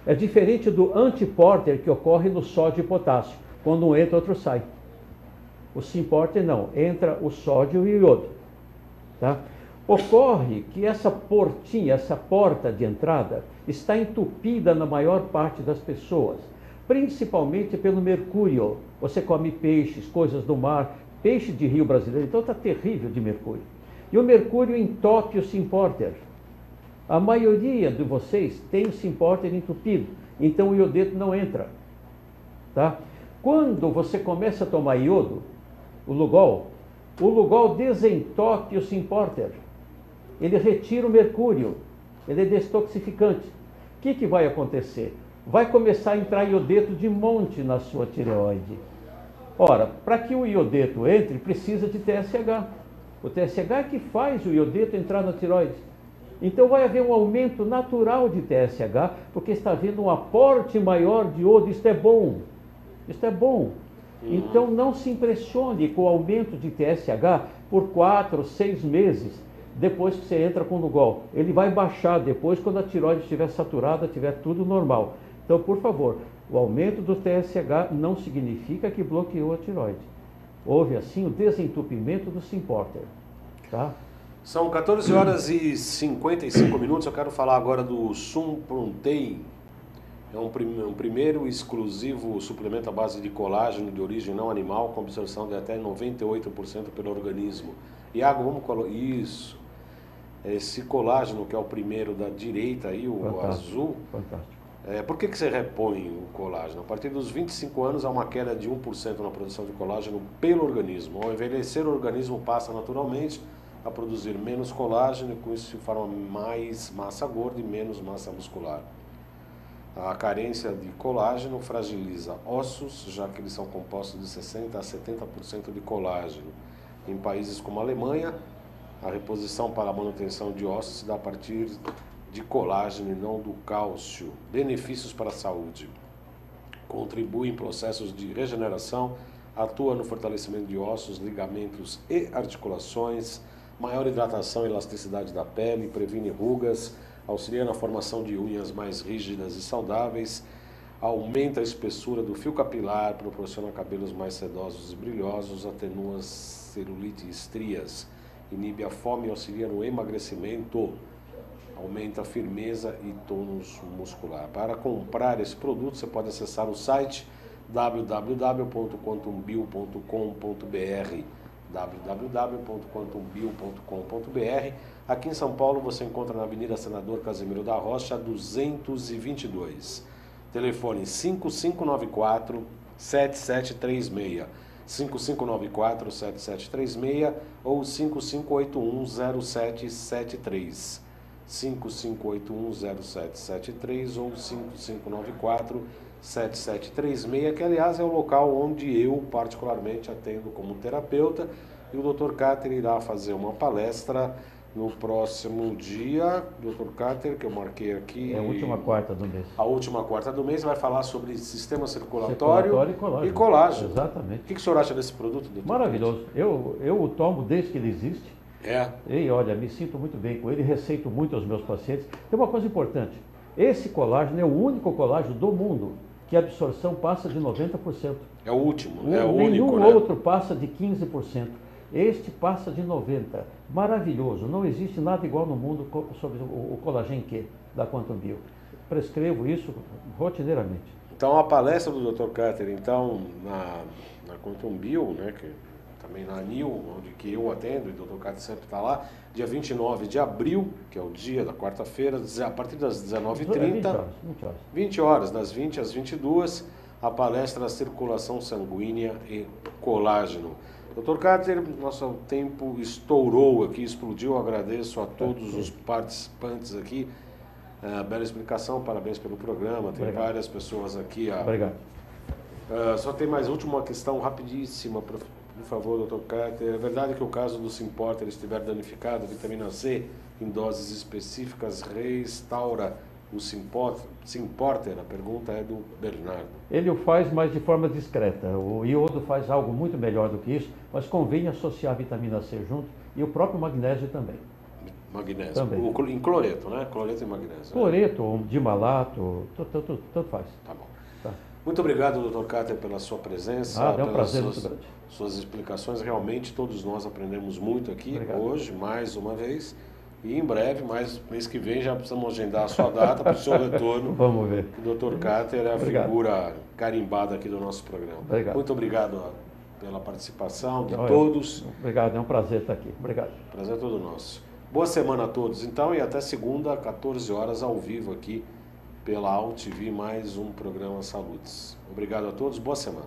É diferente do antiporter que ocorre no sódio e potássio, quando um entra, outro sai. O Symporter não, entra o sódio e o iodo. Tá? Ocorre que essa portinha, essa porta de entrada, está entupida na maior parte das pessoas, principalmente pelo mercúrio. Você come peixes, coisas do mar, peixe de rio brasileiro, então está terrível de mercúrio. E o mercúrio entope o Symporter. A maioria de vocês tem o Symporter entupido, então o iodeto não entra. Tá? Quando você começa a tomar iodo, o Lugol desentope o Symporter. Ele retira o mercúrio, ele é detoxificante. O que vai acontecer? Vai começar a entrar iodeto de monte na sua tireoide. Ora, para que o iodeto entre, precisa de TSH. O TSH é que faz o iodeto entrar na tireoide. Então vai haver um aumento natural de TSH, porque está havendo um aporte maior de iodo. Isto é bom. Isto é bom. Então não se impressione com o aumento de TSH por 4, 6 meses depois que você entra com o Lugol. Ele vai baixar depois quando a tireoide estiver saturada, estiver tudo normal. Então, por favor, o aumento do TSH não significa que bloqueou a tireoide. Houve, assim, o desentupimento do Symporter. Tá? São 14 horas e 55 minutos. Eu quero falar agora do Sumprontei. É um primeiro exclusivo suplemento à base de colágeno de origem não animal, com absorção de até 98% pelo organismo. Iago, vamos colocar isso. Esse colágeno, que é o primeiro da direita aí, o Fantástico. azul. Fantástico. Por que você repõe o colágeno? A partir dos 25 anos há uma queda de 1% na produção de colágeno pelo organismo. Ao envelhecer, o organismo passa naturalmente a produzir menos colágeno e com isso se forma mais massa gorda e menos massa muscular. A carência de colágeno fragiliza ossos, já que eles são compostos de 60% a 70% de colágeno. Em países como a Alemanha, a reposição para a manutenção de ossos se dá a partir de colágeno e não do cálcio. Benefícios para a saúde. Contribui em processos de regeneração, atua no fortalecimento de ossos, ligamentos e articulações, maior hidratação e elasticidade da pele, previne rugas, auxilia na formação de unhas mais rígidas e saudáveis, aumenta a espessura do fio capilar, proporciona cabelos mais sedosos e brilhosos, atenua celulite e estrias, inibe a fome e auxilia no emagrecimento, aumenta a firmeza e tônus muscular. Para comprar esse produto, você pode acessar o site www.quantumbio.com.br www.quantumbio.com.br. Aqui em São Paulo você encontra na Avenida Senador Casimiro da Rocha, 222. Telefone 5594-7736, 5594-7736 ou 5581-0773, 5581-0773 ou 5594-7736, que aliás é o local onde eu particularmente atendo como terapeuta, e o Dr. Cáter irá fazer uma palestra no próximo dia. Dr. Cáter, que eu marquei aqui... É a última quarta do mês. A última quarta do mês vai falar sobre sistema circulatório e colágeno. Exatamente. O que o senhor acha desse produto, doutor? Maravilhoso. Eu o tomo desde que ele existe. E olha, me sinto muito bem com ele, receito muito aos meus pacientes. Tem uma coisa importante. Esse colágeno é o único colágeno do mundo que a absorção passa de 90%. É o último, é o único, Nenhum outro passa de 15%. Este passa de 90%. Maravilhoso. Não existe nada igual no mundo sobre o Collagen Q da Quantum Bio. Prescrevo isso rotineiramente. Então a palestra do Dr. Cáter, então, na Quantum Bio, né, que também na ANIL, onde que eu atendo, e o Dr. Cáter sempre está lá, dia 29 de abril, que é o dia da quarta-feira, a partir das 19h30, 20 horas, das 20 às 22, a palestra Circulação Sanguínea e Colágeno. Dr. Cáter, nosso tempo estourou aqui, explodiu. Eu agradeço a todos os participantes aqui. Bela explicação, parabéns pelo programa. Tem várias pessoas aqui. Obrigado. Só tem mais última questão rapidíssima, por favor, Dr. Cáter. É verdade que o caso do Symporter estiver danificado, a vitamina C em doses específicas restaura o Symporter? A pergunta é do Bernardo. Ele o faz, mas de forma discreta. O iodo faz algo muito melhor do que isso, mas convém associar a vitamina C junto e o próprio magnésio também. Magnésio. Também. Em cloreto, né? Cloreto e magnésio. Cloreto, ou dimalato, tanto faz. Tá bom. Tá. Muito obrigado, Dr. Cáter, pela sua presença. É um prazer muito grande. Suas explicações. Realmente, todos nós aprendemos muito aqui hoje, mais uma vez. E em breve, mês que vem, já precisamos agendar a sua data para o seu retorno. Vamos ver. O Dr. Cáter é a figura carimbada aqui do nosso programa. Obrigado. Muito obrigado pela participação de todos. Obrigado, é um prazer estar aqui. Obrigado. Prazer é todo nosso. Boa semana a todos, então, e até segunda, 14 horas, ao vivo aqui pela AltV, mais um programa Saludes. Obrigado a todos, boa semana.